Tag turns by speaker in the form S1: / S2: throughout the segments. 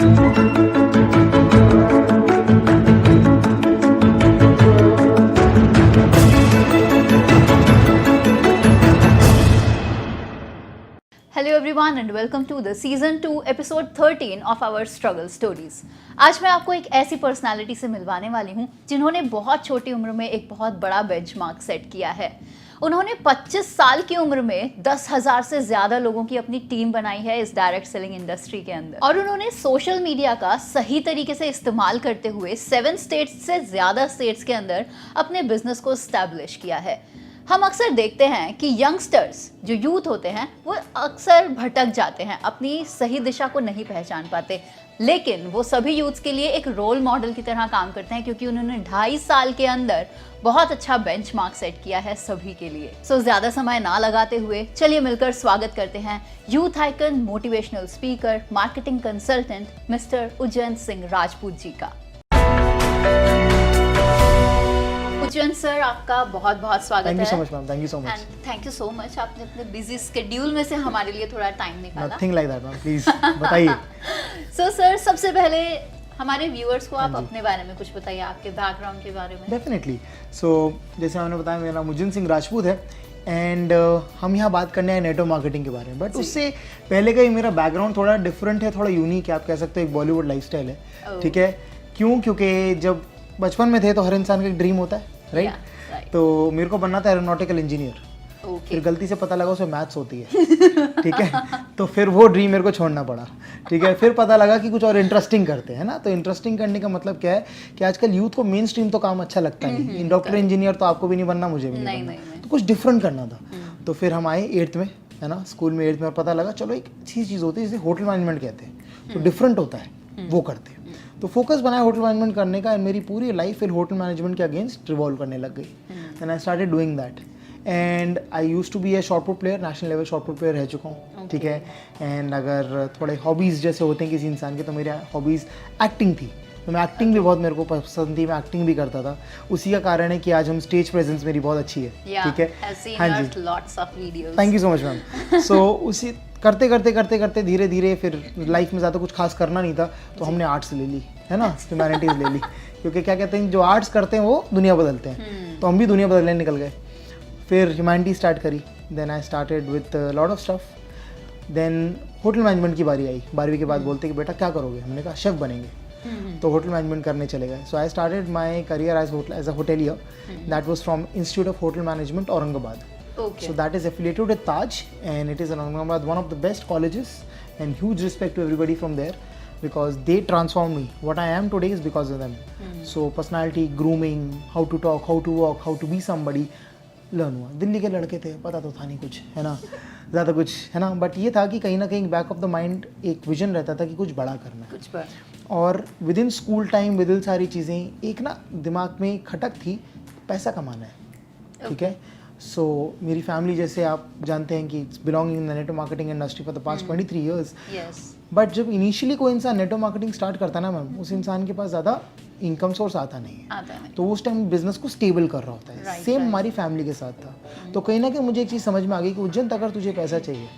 S1: Hello everyone and welcome to the season 2 episode 13 of our struggle stories. आज मैं आपको एक ऐसी पर्सनालिटी से मिलवाने वाली हूँ जिन्होंने बहुत छोटी उम्र में एक बहुत बड़ा बेंचमार्क सेट किया है। उन्होंने 25 साल की उम्र में 10,000 से ज्यादा लोगों की अपनी टीम बनाई है इस डायरेक्ट सेलिंग इंडस्ट्री के अंदर, और उन्होंने सोशल मीडिया का सही तरीके से इस्तेमाल करते हुए 7 स्टेट्स से ज्यादा स्टेट्स के अंदर अपने बिजनेस को एस्टैब्लिश किया है। हम अक्सर देखते हैं कि यंगस्टर्स जो यूथ होते हैं वो अक्सर भटक जाते हैं, अपनी सही दिशा को नहीं पहचान पाते, लेकिन वो सभी यूथ्स के लिए एक रोल मॉडल की तरह काम करते हैं क्योंकि उन्होंने 2.5 साल के अंदर बहुत अच्छा बेंचमार्क सेट किया है सभी के लिए। सो ज्यादा समय ना लगाते हुए चलिए मिलकर स्वागत करते हैं youth icon, motivational speaker, marketing consultant mister Ujjain Singh Rajput ji का। उज्जैन सर, आपका बहुत बहुत स्वागत है।
S2: Thank you so much ma'am, thank you so much.
S1: And thank you so much, आपने अपने बिजी स्केड्यूल में से हमारे लिए थोड़ा टाइम निकाला।
S2: Nothing like that ma'am, please बताइए।
S1: सो सर, सबसे पहले हमारे व्यूअर्स को आप अपने बारे में कुछ बताइए, आपके बैकग्राउंड के बारे में।
S2: डेफिनेटली। सो जैसे मैंने बताया, मेरा नाम उज्जैन सिंह राजपूत है एंड हम यहाँ बात करने आए नेटवर्क मार्केटिंग के बारे में। बट उससे पहले का ही मेरा बैकग्राउंड थोड़ा डिफरेंट है, थोड़ा यूनिक है, आप कह सकते हो एक बॉलीवुड लाइफस्टाइल है। ठीक है, क्यों? क्योंकि जब बचपन में थे तो हर इंसान का एक ड्रीम होता है, राइट? तो मेरे को बनना था एरोनॉटिकल इंजीनियर। फिर गलती से पता लगा उसमें मैथ्स होती है। ठीक है, तो फिर वो ड्रीम मेरे को छोड़ना पड़ा। ठीक है, फिर पता लगा कि कुछ और इंटरेस्टिंग करते हैं ना। तो इंटरेस्टिंग करने का मतलब क्या है कि आजकल यूथ को मेन स्ट्रीम तो काम अच्छा लगता नहीं। डॉक्टर इंजीनियर तो आपको भी नहीं बनना, मुझे भी नहीं बनना। तो कुछ डिफरेंट करना था। तो फिर हम आए 8th में, है ना, स्कूल में 8th में, और पता लगा चलो एक अच्छी चीज़ होती है जिसे होटल मैनेजमेंट कहते हैं। तो डिफरेंट होता है, वो करते हैं। तो फोकस बनाया होटल मैनेजमेंट करने का, एंड मेरी पूरी लाइफ फिर होटल मैनेजमेंट के अगेंस्ट रिवॉल्व करने लग गई। And I started doing that. And I use to be a shot put player, national level shot put player रह चुका हूँ। ठीक है, एंड अगर थोड़े हॉबीज़ जैसे होते हैं किसी इंसान के, तो मेरी हॉबीज़ एक्टिंग थी। तो मैं एक्टिंग भी बहुत मेरे को पसंद थी, मैं एक्टिंग भी करता था। उसी का कारण है कि आज हम स्टेज प्रेजेंस मेरी बहुत अच्छी है। ठीक है, हाँ जी, thank you so much ma'am. So उसी करते करते करते करते धीरे धीरे फिर लाइफ में ज़्यादा कुछ खास करना नहीं था, तो हमने आर्ट्स ले ली, है ना, ह्यूमैनिटीज़ ले ली। क्योंकि क्या कहते हैं, जो आर्ट्स करते हैं वो दुनिया बदलते हैं। तो हम भी दुनिया बदलने निकल गए। फिर ह्यूमैनिटी स्टार्ट करी, then I started with lot of stuff. Then hotel management की बारी आई। 12वीं के बाद बोलते कि बेटा क्या करोगे? हमने कहा शेफ़ बनेंगे। तो होटल मैनेजमेंट करने चले गए। So I started my career as a hotelier. That was from institute of hotel management Aurangabad.
S1: Okay.
S2: So that is affiliated with Taj, and it is in Aurangabad, one of the best colleges, and huge respect to everybody from there because they transformed me. What I am today is because of them. So personality, grooming, how to talk, how to walk, how to be somebody, learn हुआ. दिल्ली के लड़के थे, पता तो था नहीं कुछ, है ना, ज़्यादा कुछ, है ना, बट ये था कि कहीं ना कहीं बैक ऑफ द माइंड एक विजन रहता था कि कुछ बड़ा करना है,
S1: कुछ बड़ा।
S2: और with in school time, with in सारी चीज़ें, एक ना दिमाग में खटक थी, पैसा कमाना है। ठीक है, सो मेरी फैमिली, जैसे आप जानते हैं कि belonging in the network marketing industry for the past 23 years. But जब इनिशियली कोई इंसान नेटवर्क मार्केटिंग स्टार्ट करता है ना मैम, उस इंसान के पास ज़्यादा इनकम सोर्स आता नहीं है। तो उस टाइम बिजनेस को स्टेबल कर रहा होता है। सेम हमारी फैमिली के साथ था। तो कहीं ना कहीं मुझे एक चीज़ समझ में आ गई कि उज्जैन, अगर तुझे पैसा चाहिए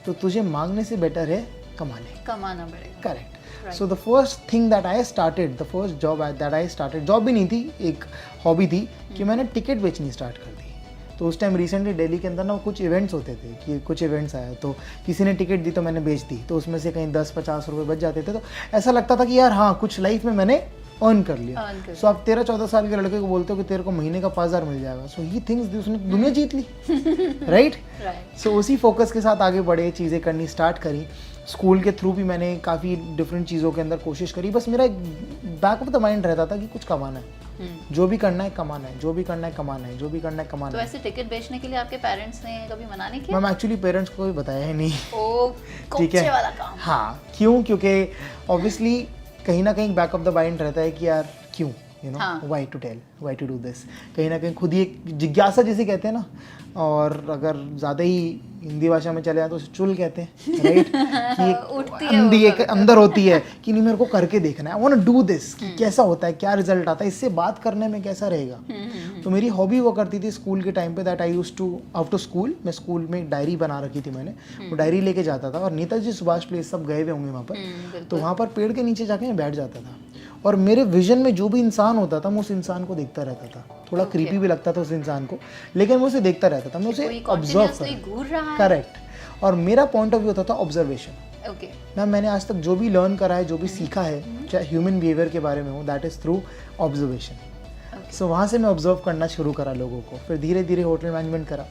S2: तो तुझे मांगने से बेटर है कमाना पड़ेगा। Correct. So the first thing that I started, the first job that I started, job भी नहीं थी, एक हॉबी थी, कि मैंने टिकट बेचनी स्टार्ट कर दी। तो उस टाइम रिसेंटली दिल्ली के अंदर ना कुछ इवेंट्स होते थे, कि कुछ इवेंट्स आया तो किसी ने टिकट दी तो मैंने बेच दी, तो उसमें से कहीं 10-50 रुपये बच जाते थे। तो ऐसा लगता था कि यार हाँ, कुछ लाइफ में मैंने अर्न कर लिया। सो आप 13-14 साल के लड़के को बोलते हो कि तेरे को महीने का 5,000 मिल जाएगा, सो ही थिंक्स उसने दुनिया जीत ली। राइट। सो उसी फोकस के साथ आगे बढ़े, चीज़ें करनी स्टार्ट करी। स्कूल के थ्रू भी मैंने काफ़ी डिफरेंट चीज़ों के अंदर कोशिश करी। बस मेरा एक बैक ऑफ द माइंड रहता था कि कुछ कमाना है, जो भी करना है कमाना है, जो भी करना है कमाना है, जो भी करना है कमाना
S1: तो
S2: है।
S1: ऐसे टिकट बेचने के लिए आपके पेरेंट्स ने कभी मना नहीं किया?
S2: मैम एक्चुअली पेरेंट्स को भी बताया ही नहीं।
S1: ठीक है, वाला काम।
S2: हाँ, क्यों? क्योंकि ऑब्वियसली कहीं ना कहीं बैक ऑफ द माइंड रहता है कि यार क्यों, you know, why to tell, why to do this. कहीं ना कहीं खुद ही एक जिज्ञासा जिसे कहते हैं ना, और अगर ज़्यादा ही हिंदी भाषा में चले जाए तो उसे चुल कहते हैं, राइट? कि एक अंदर होती है कि नहीं, मेरे को करके देखना है, I want to do this, कैसा होता है, क्या रिजल्ट आता है, इससे बात करने में कैसा रहेगा। तो मेरी हॉबी हुआ करती थी स्कूल के टाइम पे that I used to after school, मैं स्कूल में एक डायरी बना रखी थी मैंने, वो डायरी लेके जाता था और नेताजी सुभाष प्लेस सब गए हुए होंगे वहाँ पर, तो वहाँ पर पेड़ के नीचे जाके मैं बैठ जाता था और मेरे विजन में जो भी इंसान होता था मैं उस इंसान को देखता रहता था। थोड़ा क्रीपी भी लगता था उस इंसान को, लेकिन मैं उसे देखता रहता था, मैं उसे ऑब्जर्व कर, करेक्ट। और मेरा पॉइंट ऑफ व्यू होता था ऑब्जर्वेशन।
S1: ओके
S2: मैम मैंने आज तक जो भी लर्न करा है, जो भी सीखा है, चाहे ह्यूमन बिहेवियर के बारे में हो, दैट इज़ थ्रू ऑब्जर्वेशन। सो वहाँ से मैं ऑब्जर्व करना शुरू करा लोगों को, फिर धीरे धीरे होटल मैनेजमेंट करा,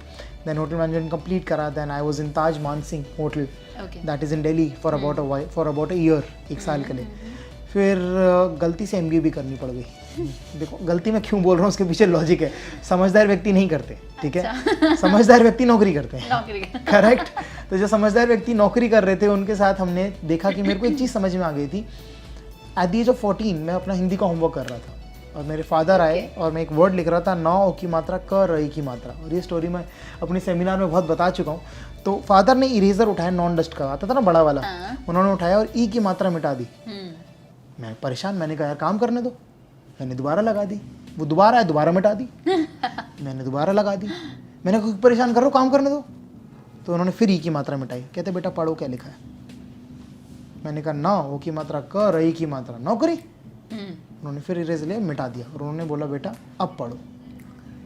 S2: देन होटल मैनेजमेंट कंप्लीट करा, then I was in Taj Mansingh hotel, that is in Delhi for about a year, एक साल के लिए। फिर गलती से MBA भी करनी पड़ गई। देखो गलती मैं क्यों बोल रहा हूँ, उसके पीछे लॉजिक है, समझदार व्यक्ति नहीं करते, ठीक है, समझदार व्यक्ति नौकरी करते हैं, करेक्ट। तो जो समझदार व्यक्ति नौकरी कर रहे थे उनके साथ हमने देखा कि मेरे को एक चीज़ समझ में आ गई थी। एट द एज ऑफ 14 मैं अपना हिंदी का होमवर्क कर रहा था और मेरे फादर आए और मैं एक वर्ड लिख रहा था, ना ओ की मात्रा, क रही की मात्रा, और ये स्टोरी मैं अपने सेमिनार में बहुत बता चुका हूँ। तो फादर ने इरेजर उठाया, नॉन डस्ट का आता था ना बड़ा वाला, उन्होंने उठाया और ई की मात्रा मिटा दी। मैं परेशान, मैंने कहा यार काम करने दो, मैंने दोबारा लगा दी, वो दोबारा है, दोबारा मिटा दी, मैंने दोबारा लगा दी, मैंने कोई परेशान कर रहा हूँ काम करने दो, तो उन्होंने फिर ई की मात्रा मिटाई, कहते बेटा पढ़ो क्या लिखा है। मैंने कहा ना ओ की मात्रा क, रही की मात्रा नौकरी। उन्होंने फिर इरेज लिया, मिटा दिया और उन्होंने बोला बेटा अब पढ़ो,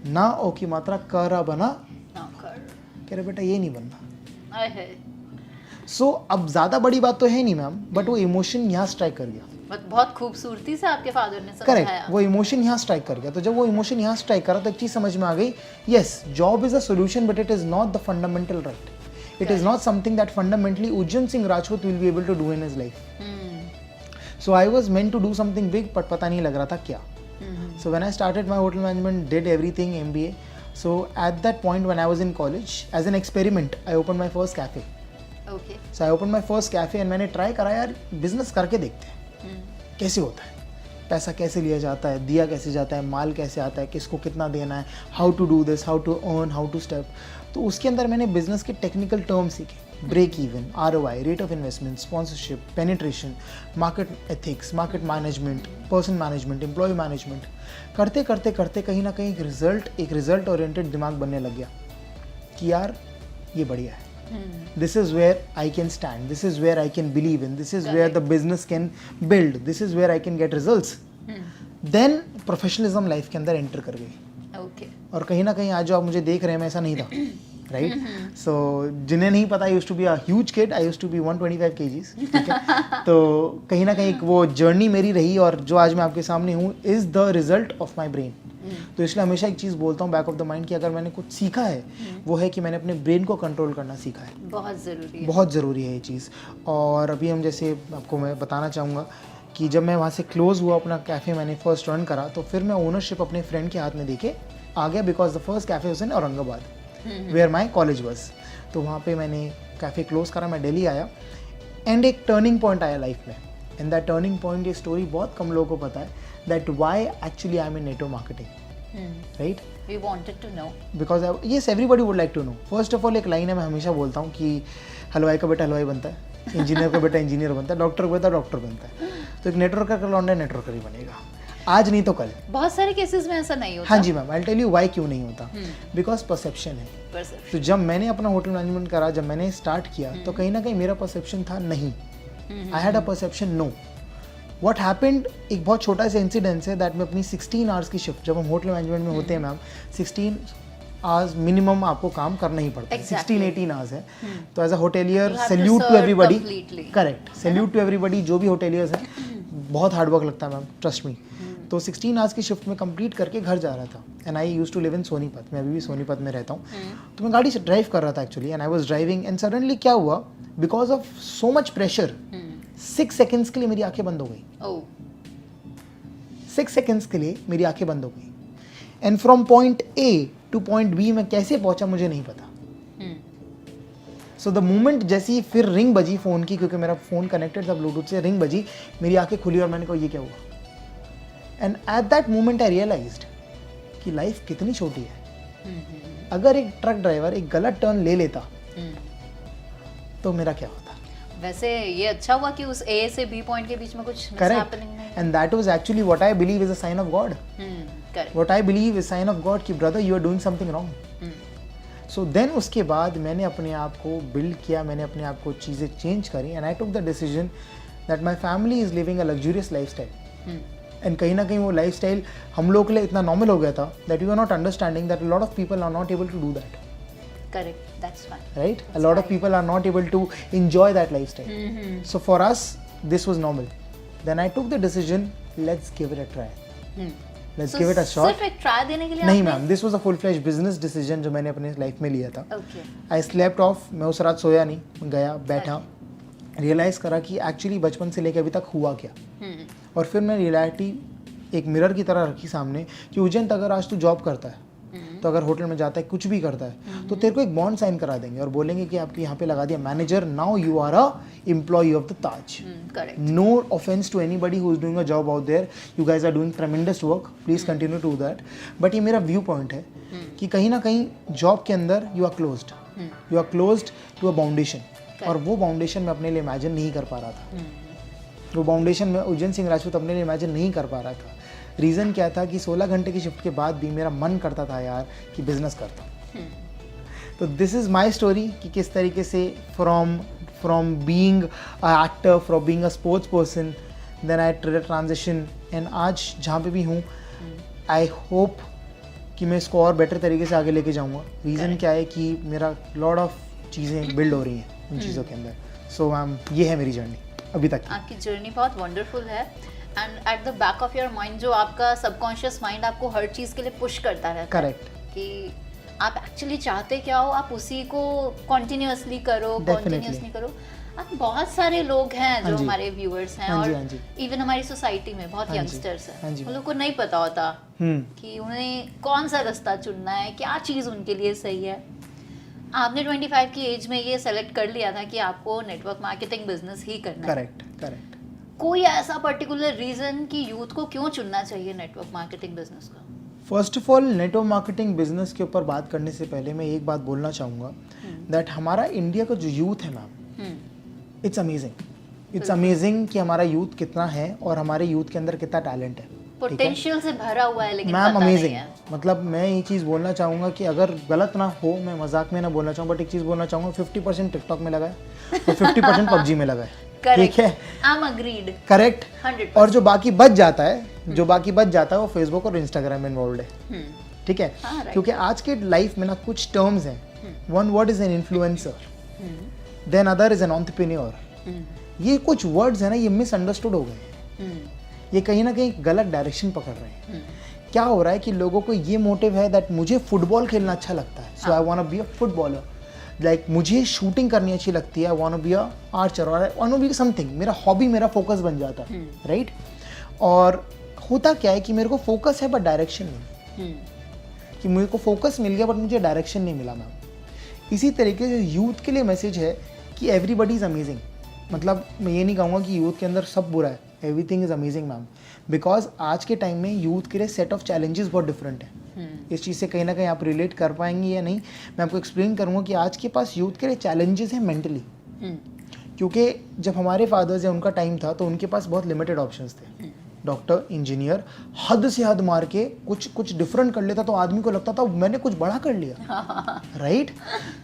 S2: ना ओ की मात्रा क र बना, कह रहे बेटा ये नहीं बनना। सो अब ज़्यादा बड़ी बात तो है नहीं मैम, बट वो इमोशन यहाँ स्ट्राइक कर गया।
S1: बहुत खूबसूरती से आपके फादर ने समझाया।
S2: करेक्ट, वो इमोशन यहाँ स्ट्राइक कर गया। तो जब वो इमोशन यहाँ स्ट्राइक करा तो एक चीज़ समझ में आ गई, yes job is a solution but it is not the fundamental right, it is not something that fundamentally Ujjain Singh Rajput will be able to do in his life. So I was meant to do something big, but पता नहीं लग रहा था क्या। So when I started my hotel management, did everything MBA. So at that point when I was in college, as an experiment, I opened my first cafe.
S1: Okay.
S2: So I opened my first cafe and मैंने try करा यार business करके देखते हैं कैसे होता है, पैसा कैसे लिया जाता है, दिया कैसे जाता है, माल कैसे आता है, किसको कितना देना है, how to do this, how to earn, how to step. तो उसके अंदर मैंने बिजनेस के टेक्निकल टर्म सीखे, break even, ROI, rate of investment, sponsorship, penetration, market ethics, market management, person management, employ management. करते करते करते कहीं ना कहीं एक रिजल्ट ओरिएंटेड दिमाग बनने लग गया कि यार ये बढ़िया है, this is where I can stand, this is where I can believe in, this is where the business can build, this is where I can get results. Then professionalism life के अंदर एंटर कर गई।
S1: Okay.
S2: और कहीं ना कहीं आज जो आप मुझे देख रहे हैं मैं ऐसा नहीं था, राइट। सो जिन्हें नहीं पता, I used to be a huge kid, I used to be 125 kgs, ठीक है। तो कहीं ना कहीं वो जर्नी मेरी रही और जो आज मैं आपके सामने हूँ is the result of my brain. तो इसलिए हमेशा एक चीज़ बोलता हूँ बैक ऑफ द माइंड कि अगर मैंने कुछ सीखा है वो है कि मैंने अपने ब्रेन को कंट्रोल करना सीखा है।
S1: बहुत ज़रूरी है,
S2: बहुत ज़रूरी है ये चीज़। और अभी हम जैसे आपको मैं बताना चाहूँगा कि जब मैं वहाँ से क्लोज़ हुआ, अपना कैफ़े मैंने फर्स्ट रन करा, तो फिर मैं ओनरशिप अपने फ्रेंड के हाथ में देके आ गया, because the first cafe was in Aurangabad where my college was. तो वहाँ पे मैंने कैफ़े क्लोज़ करा, मैं दिल्ली आया एंड एक टर्निंग पॉइंट आया लाइफ में। एंड दैट टर्निंग पॉइंट, ये स्टोरी बहुत कम लोगों को पता है, that why actually I am in network marketing, right.
S1: We wanted to know.
S2: Because yes everybody would like to know. First of all एक लाइन है, मैं हमेशा बोलता हूँ कि हलवाई का बेटा हलवाई बनता है, इंजीनियर का बेटा इंजीनियर बनता है, डॉक्टर का बेटा डॉक्टर बनता है। तो एक नेटवर्कर का लौंडा नेटवर्कर ही बनेगा, आज नहीं तो कल।
S1: बहुत सारे केसेस में ऐसा नहीं होता।
S2: हाँ जी ma'am, I tell you why क्यों नहीं होता, बिकॉज परसेप्शन है। तो जब मैंने अपना होटल मैनेजमेंट करा, जब मैंने स्टार्ट किया, तो कहीं ना कहीं मेरा परसेप्शन था नहीं, I had a perception no. What happened, एक बहुत छोटा सा इंसिडेंस है दैट मैं अपनी 16 आवर्स की शिफ्ट, जब हम होटल मैनेजमेंट में होते हैं मैम 16 आवर्स मिनिमम आपको काम करना ही पड़ता है, 16-18 आवर्स है। तो as a hotelier salute to everybody, correct, salute to everybody जो भी होटेलियर्स हैं, बहुत हार्ड वर्क लगता है मैम, ट्रस्ट मी। तो 16 आवर्स की शिफ्ट में कंप्लीट करके घर जा रहा था and I used to live in Sonipat, मैं अभी भी सोनीपत में रहता हूँ। तो मैं गाड़ी से ड्राइव कर रहा था actually, and I was driving and suddenly क्या हुआ, because of so much pressure 6 seconds के लिए मेरी आंखें बंद हो गई। 6 सेकेंड्स के लिए मेरी आंखें बंद हो गई and from point A two point B मैं कैसे पहुंचा मुझे नहीं पता। सो द मोमेंट जैसी ही फिर रिंग बजी फ़ोन की, क्योंकि मेरा फ़ोन कनेक्टेड था ब्लूटूथ से, रिंग बजी, मेरी आंखें खुली और मैंने कहा ये क्या हुआ। And at that moment I realised कि लाइफ कितनी छोटी है। अगर एक ट्रक ड्राइवर एक गलत टर्न ले लेता तो मेरा क्या होता।
S1: वैसे ये अच्छा हुआ कि उस A से B पॉइंट के बीच में कुछ
S2: correct, and that was actually what I believe is a sign of God.
S1: Correct.
S2: What I believe is sign of God कि brother you are doing something wrong. So then उसके बाद मैंने अपने आप को बिल्ड किया, मैंने अपने आप को चीज़ें चेंज करी and I took the decision that my family is living a luxurious life style. And कहीं ना कहीं वो लाइफ स्टाइल हम लोग के लिए इतना नॉर्मल हो गया था that you are not understanding that a lot of people are not able to do that.
S1: Correct, that's fine.
S2: Right? A lot of people are not able to enjoy that lifestyle. So for us, this was normal. Then I took the decision, let's give it a try. Let's
S1: So
S2: give it a shot.
S1: सिर्फ एक try देने के लिए
S2: नहीं
S1: आपने-
S2: ma'am, this was a full-fledged business decision जो मैंने अपने लाइफ में लिया था.
S1: Okay.
S2: I slept off, मैं उस रात सोया नहीं, गया बैठा, रियलाइज़ करा कि एक्चुअली बचपन से लेकर अभी तक हुआ क्या. और फिर मैं रियलिटी एक मिरर की तरह रखी सामने कि उज्जैन अगर आज तू जॉब करता है तो अगर होटल में जाता है कुछ भी करता है तो तेरे को एक बॉन्ड साइन करा देंगे और बोलेंगे कि आपके यहाँ पे लगा दिया manager, now you are a employ of the Taj.
S1: Correct.
S2: No offense to anybody who is doing a job out there. You guys are doing tremendous work. Please continue to do that. But ये मेरा view point है कि कहीं ना कहीं job के अंदर you are closed. You are closed to a boundation. और वो बाउंडेशन मैं अपने लिए इमेजिन नहीं कर पा रहा था. वो बाउंडेशन में उज्जैन सिंह राजपूत अपने लिए इमेजिन नहीं कर पा रहा था. रीज़न क्या था कि 16 घंटे की शिफ्ट के बाद भी मेरा मन करता था यार कि बिजनेस करता हूँ. तो दिस इज़ माई स्टोरी कि किस तरीके से from being a actor, from being a sports person, then I transition and आज जहाँ पे भी हूँ आई होप कि मैं इसको और बेटर तरीके से आगे लेके जाऊँगा. रीज़न क्या है कि मेरा लॉट ऑफ चीज़ें बिल्ड हो रही हैं उन चीज़ों के अंदर. सो मैम ये है मेरी जर्नी अभी तक की.
S1: आपकी जर्नी बहुत वंडरफुल है and at the back of your mind जो आपका सबकॉन्शियस माइंड आपको हर चीज़ के लिए पुश करता रहता है
S2: करेक्ट.
S1: कि आप एक्चुअली चाहते क्या हो, आप उसी को कॉन्टिन्यूअसली करो,
S2: Definitely.
S1: कॉन्टिन्यूअसली करो. आप बहुत सारे लोग हैं
S2: हाँ
S1: जो
S2: जी.
S1: हमारे व्यूअर्स हैं
S2: हाँ जी,
S1: और
S2: हाँ जी.
S1: इवन हमारी सोसाइटी में बहुत
S2: हाँ जी.
S1: यंगस्टर्स
S2: हाँ
S1: हैं
S2: जी.
S1: उन लोग को नहीं पता होता कि उन्हें कौन सा रास्ता चुनना है, क्या चीज़ उनके लिए सही है. आपने 25 की एज में ये सेलेक्ट कर लिया था कि आपको नेटवर्क मार्केटिंग बिजनेस ही करना है.
S2: करेक्ट.
S1: कोई ऐसा पर्टिकुलर रीजन कि यूथ को क्यों चुनना चाहिए नेटवर्क मार्केटिंग बिजनेस का?
S2: First of all network marketing business के ऊपर बात करने से पहले मैं एक बात बोलना चाहूँगा दैट हमारा इंडिया का जो यूथ है मैम, इट्स अमेजिंग कि हमारा यूथ कितना है और हमारे यूथ के अंदर कितना टैलेंट है.
S1: पोटेंशियल से भरा हुआ है लेकिन
S2: मैम
S1: पता नहीं
S2: अमेजिंग.
S1: है.
S2: मतलब मैं ये चीज़ बोलना चाहूँगा कि अगर गलत ना हो, मैं मजाक में ना बोलना चाहूँ, बट एक चीज़ बोलना चाहूँगा 50% टिकटॉक में लगा है और 50% पबजी में लगा है. ठीक है,
S1: आई एम अग्रीड.
S2: करेक्ट.
S1: 100%.
S2: और जो बाकी बच जाता है वो फेसबुक और इंस्टाग्राम में इन्वॉल्व है. ठीक है,
S1: हाँ, right.
S2: क्योंकि आज के लाइफ में ना कुछ टर्म्स हैं. One word is an influencer, then other is an entrepreneur. ये कुछ वर्ड्स है ना, ये मिसअंडरस्टूड हो गए. ये कहीं ना कहीं गलत डायरेक्शन पकड़ रहे हैं. क्या हो रहा है कि लोगों को ये मोटिव है दैट मुझे फुटबॉल खेलना अच्छा लगता है, so I want to be a footballer. Like मुझे शूटिंग करनी अच्छी लगती है, I want to be a archer और I want to be something. मेरा हॉबी, मेरा फोकस बन जाता है. राइट. और होता क्या है कि मेरे को फोकस है बट डायरेक्शन नहीं. कि मेरे को फोकस मिल गया बट मुझे डायरेक्शन नहीं मिला मैम. इसी तरीके से यूथ के लिए मैसेज है कि एवरीबडी इज़ अमेजिंग. मतलब मैं ये नहीं कहूँगा कि यूथ के अंदर सब बुरा है. Everything is amazing ma'am, because आज के टाइम में यूथ के लिए सेट ऑफ चैलेंजेस बहुत डिफरेंट है. इस चीज़ से कहीं ना कहीं आप रिलेट कर पाएंगे या नहीं, मैं आपको एक्सप्लेन करूँगा कि आज के पास यूथ के लिए चैलेंजेस हैं मेंटली. क्योंकि जब हमारे फादर्स या उनका टाइम था तो उनके पास बहुत लिमिटेड ऑप्शंस थे. डॉक्टर, इंजीनियर, हद से हद मार के कुछ डिफरेंट कर लेता तो आदमी को लगता था मैंने कुछ बड़ा कर लिया. राइट.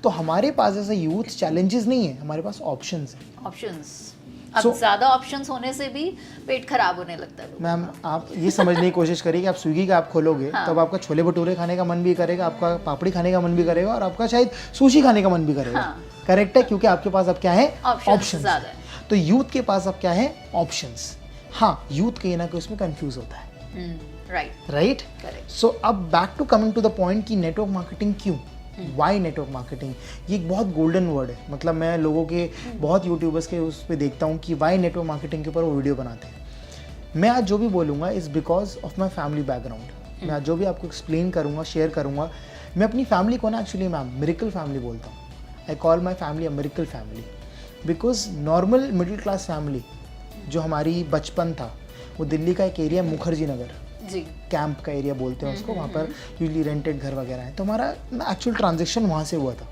S2: तो हमारे पास ऐसे यूथ चैलेंजेस नहीं है, हमारे पास ऑप्शंस हैं.
S1: ऑप्शंस. अब ज़्यादा ऑप्शंस होने से भी पेट खराब होने लगता है.
S2: मैम आप ये समझने की कोशिश करिए कि आप स्विगी का ऐप खोलोगे तब आपका छोले भटूरे खाने का मन भी करेगा, आपका पापड़ी खाने का मन भी करेगा और आपका शायद सुशी खाने का मन भी करेगा. करेक्ट है, क्योंकि आपके पास अब क्या है,
S1: ऑप्शंस ज़्यादा है.
S2: तो यूथ के पास अब क्या है, ऑप्शंस. हाँ, यूथ कहीं ना कहीं उसमें कंफ्यूज होता है. राइट. सो अब back to coming to the point कि नेटवर्क मार्केटिंग क्यों, वाई नेटवर्क मार्केटिंग. ये एक बहुत गोल्डन वर्ड है. मतलब मैं लोगों के बहुत यूट्यूबर्स के उस पर देखता हूँ कि वाई नेटवर्क मार्केटिंग के ऊपर वो वीडियो बनाते हैं. मैं आज जो भी बोलूँगा is because of my family background. मैं आज जो भी आपको एक्सप्लेन करूँगा, शेयर करूँगा, मैं अपनी फैमिली को ना एक्चुअली मैम मिरेकल फैमिली बोलता हूँ. I call my family a miracle family because normal middle class family जो हमारी बचपन था वो दिल्ली का एक एरिया मुखर्जी नगर
S1: जी,
S2: कैंप का एरिया बोलते हैं उसको. वहाँ पर यूजली रेंटेड घर वगैरह है. तो हमारा एक्चुअल ट्रांजेक्शन वहाँ से हुआ था.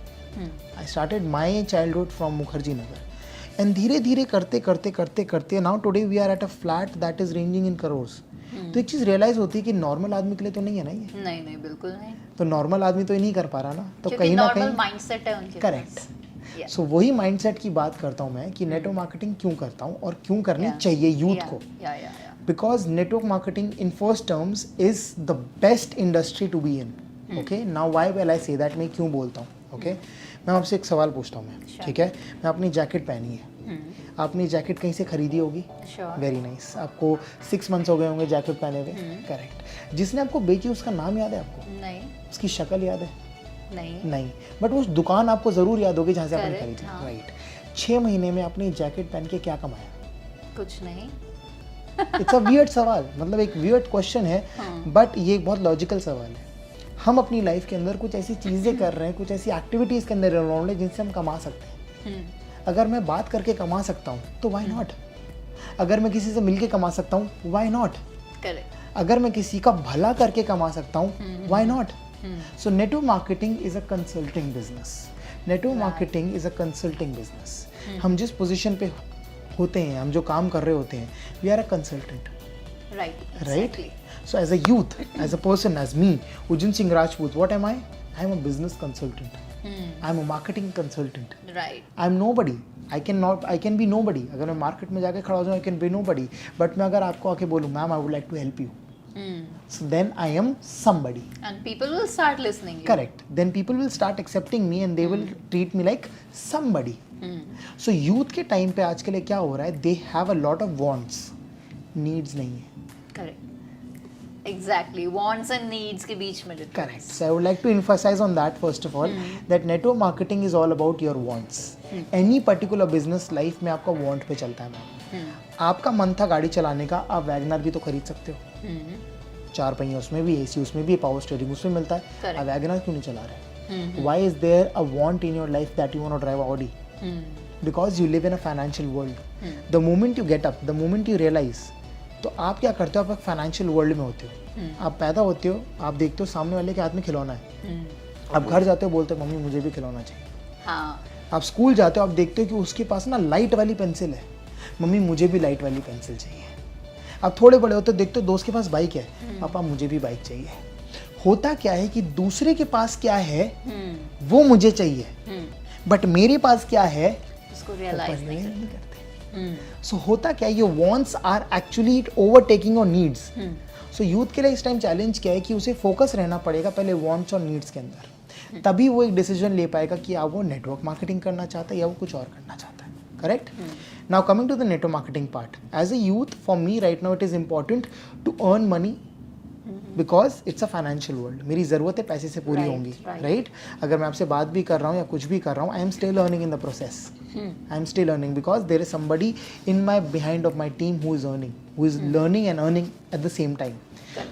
S2: I started my childhood from Mukherjee Nagar and धीरे धीरे करते करते now today we are at a flat that is ranging in crores. तो एक चीज़ रियलाइज होती है कि नॉर्मल आदमी के लिए तो नहीं है ना ये,
S1: नहीं नहीं बिल्कुल नहीं,
S2: तो नॉर्मल आदमी तो ये नहीं कर पा रहा ना, तो
S1: क्योंकि
S2: कहीं ना
S1: नॉर्मल
S2: कहीं
S1: माइंडसेट है उनके
S2: करेक्ट।
S1: पास।
S2: सो वही माइंडसेट की बात करता हूँ मैं कि नेटवर्क मार्केटिंग क्यों करता हूँ और क्यों करनी चाहिए यूथ को,
S1: या
S2: because network marketing in first terms is the best industry to be in. Okay, now why will I say that? मैं क्यों बोलता हूँ? Okay, मैं आपसे एक सवाल पूछता हूँ मैं, ठीक है? मैं अपनी जैकेट पहनी है, आपने जैकेट कहीं से खरीदी होगी?
S1: Sure,
S2: very nice. आपको 6 मंथ्स हो गए होंगे जैकेट पहने हुए, करेक्ट। जिसने आपको बेची उसका नाम याद है आपको?
S1: नहीं
S2: उसकी शक्ल याद है?
S1: नहीं,
S2: नहीं, बट उस दुकान आपको ज़रूर याद होगी जहाँ से आपने
S1: Correct,
S2: खरीदी,
S1: हाँ।
S2: राइट। 6 महीने में आपने जैकेट पहन के क्या कमाया?
S1: कुछ नहीं।
S2: इट्स अ वियर्ड सवाल, मतलब एक वियर्ड क्वेश्चन है, बट ये एक बहुत लॉजिकल सवाल है। हम अपनी लाइफ के अंदर कुछ ऐसी चीज़ें कर रहे हैं, कुछ ऐसी एक्टिविटीज़ के अंदर इन्वॉल्व हैं जिनसे हम कमा सकते हैं। अगर मैं बात करके कमा सकता हूँ तो व्हाई नॉट? अगर मैं किसी से मिलके कमा सकता हूँ व्हाई नॉट?
S1: करेक्ट,
S2: अगर मैं किसी का भला करके कमा सकता हूँ why not? So network marketing is a consulting business. Network marketing is a consulting business. हम जिस पोजीशन पे होते हैं, हम जो काम कर रहे होते हैं, we are a consultant,
S1: right,
S2: right? So as a youth, as a person, as me, Ujjwal Singh Rajput, what am I? I am a business consultant. I am a marketing consultant.
S1: Right,
S2: I am nobody. I can be nobody. अगर मैं market में जाके खड़ा हो जाऊँ, I can be nobody. But मैं अगर आपको आके बोलूँ, ma'am, I would like to help you. So then I am somebody.
S1: and people will start listening you.
S2: Correct. Then people will start accepting me and they will treat me like somebody. So youth के time पे आज के लिए क्या हो रहा है? They have a lot of wants, needs नहीं है.
S1: Correct, exactly, wants and needs के बीच में difference.
S2: Correct. So I would like to emphasize on that first of all, that network marketing is all about your wants. Any particular business life में आपका want पे चलता है ma'am. आपका मन था गाड़ी चलाने का, आप वैगनर भी तो खरीद सकते हो। 4 पहिए उसमें भी, AC उसमें भी, पावर स्टीयरिंग उसमें मिलता है।
S1: Correct.
S2: आप वैगनर क्यों नहीं चला रहे? Why is there a want in your life that you want to drive Audi? Because you live in a financial world. The moment you get up, the moment you realize, तो आप क्या करते हो? आप एक फाइनेंशियल वर्ल्ड में होते हो, आप पैदा होते हो, आप देखते हो सामने वाले के हाथ में खिलौना है, आप घर जाते हो, बोलते हो मम्मी मुझे भी खिलौना चाहिए।
S1: हाँ,
S2: आप स्कूल जाते हो, आप देखते हो कि उसके पास ना लाइट वाली पेंसिल है, मम्मी मुझे भी लाइट वाली पेंसिल चाहिए। आप थोड़े बड़े होते हो, देखते हो दोस्त के पास बाइक है, पापा मुझे भी बाइक चाहिए। होता क्या है कि दूसरे के पास क्या है वो मुझे चाहिए, बट मेरे पास क्या है
S1: उसको
S2: वो
S1: रियलाइज
S2: परिणाम
S1: नहीं
S2: नहीं करते। सो होता क्या है, your wants are actually overtaking your needs. So youth के लिए इस टाइम चैलेंज क्या है कि उसे फोकस रहना पड़ेगा पहले वांट्स और नीड्स के अंदर, तभी वो एक डिसीजन ले पाएगा कि आप वो नेटवर्क मार्केटिंग करना चाहता है या वो कुछ और करना चाहता है। Correct. Now coming to the network marketing part, as a youth for me right now it is important to earn money because it's a financial world. मेरी ज़रूरतें पैसे से पूरी होंगी, राइट? अगर मैं आपसे बात भी कर रहा हूँ या कुछ भी कर रहा हूँ, I am still earning in the process. I am still earning because there is somebody in my behind of my team who is earning, who is learning and earning at the same time.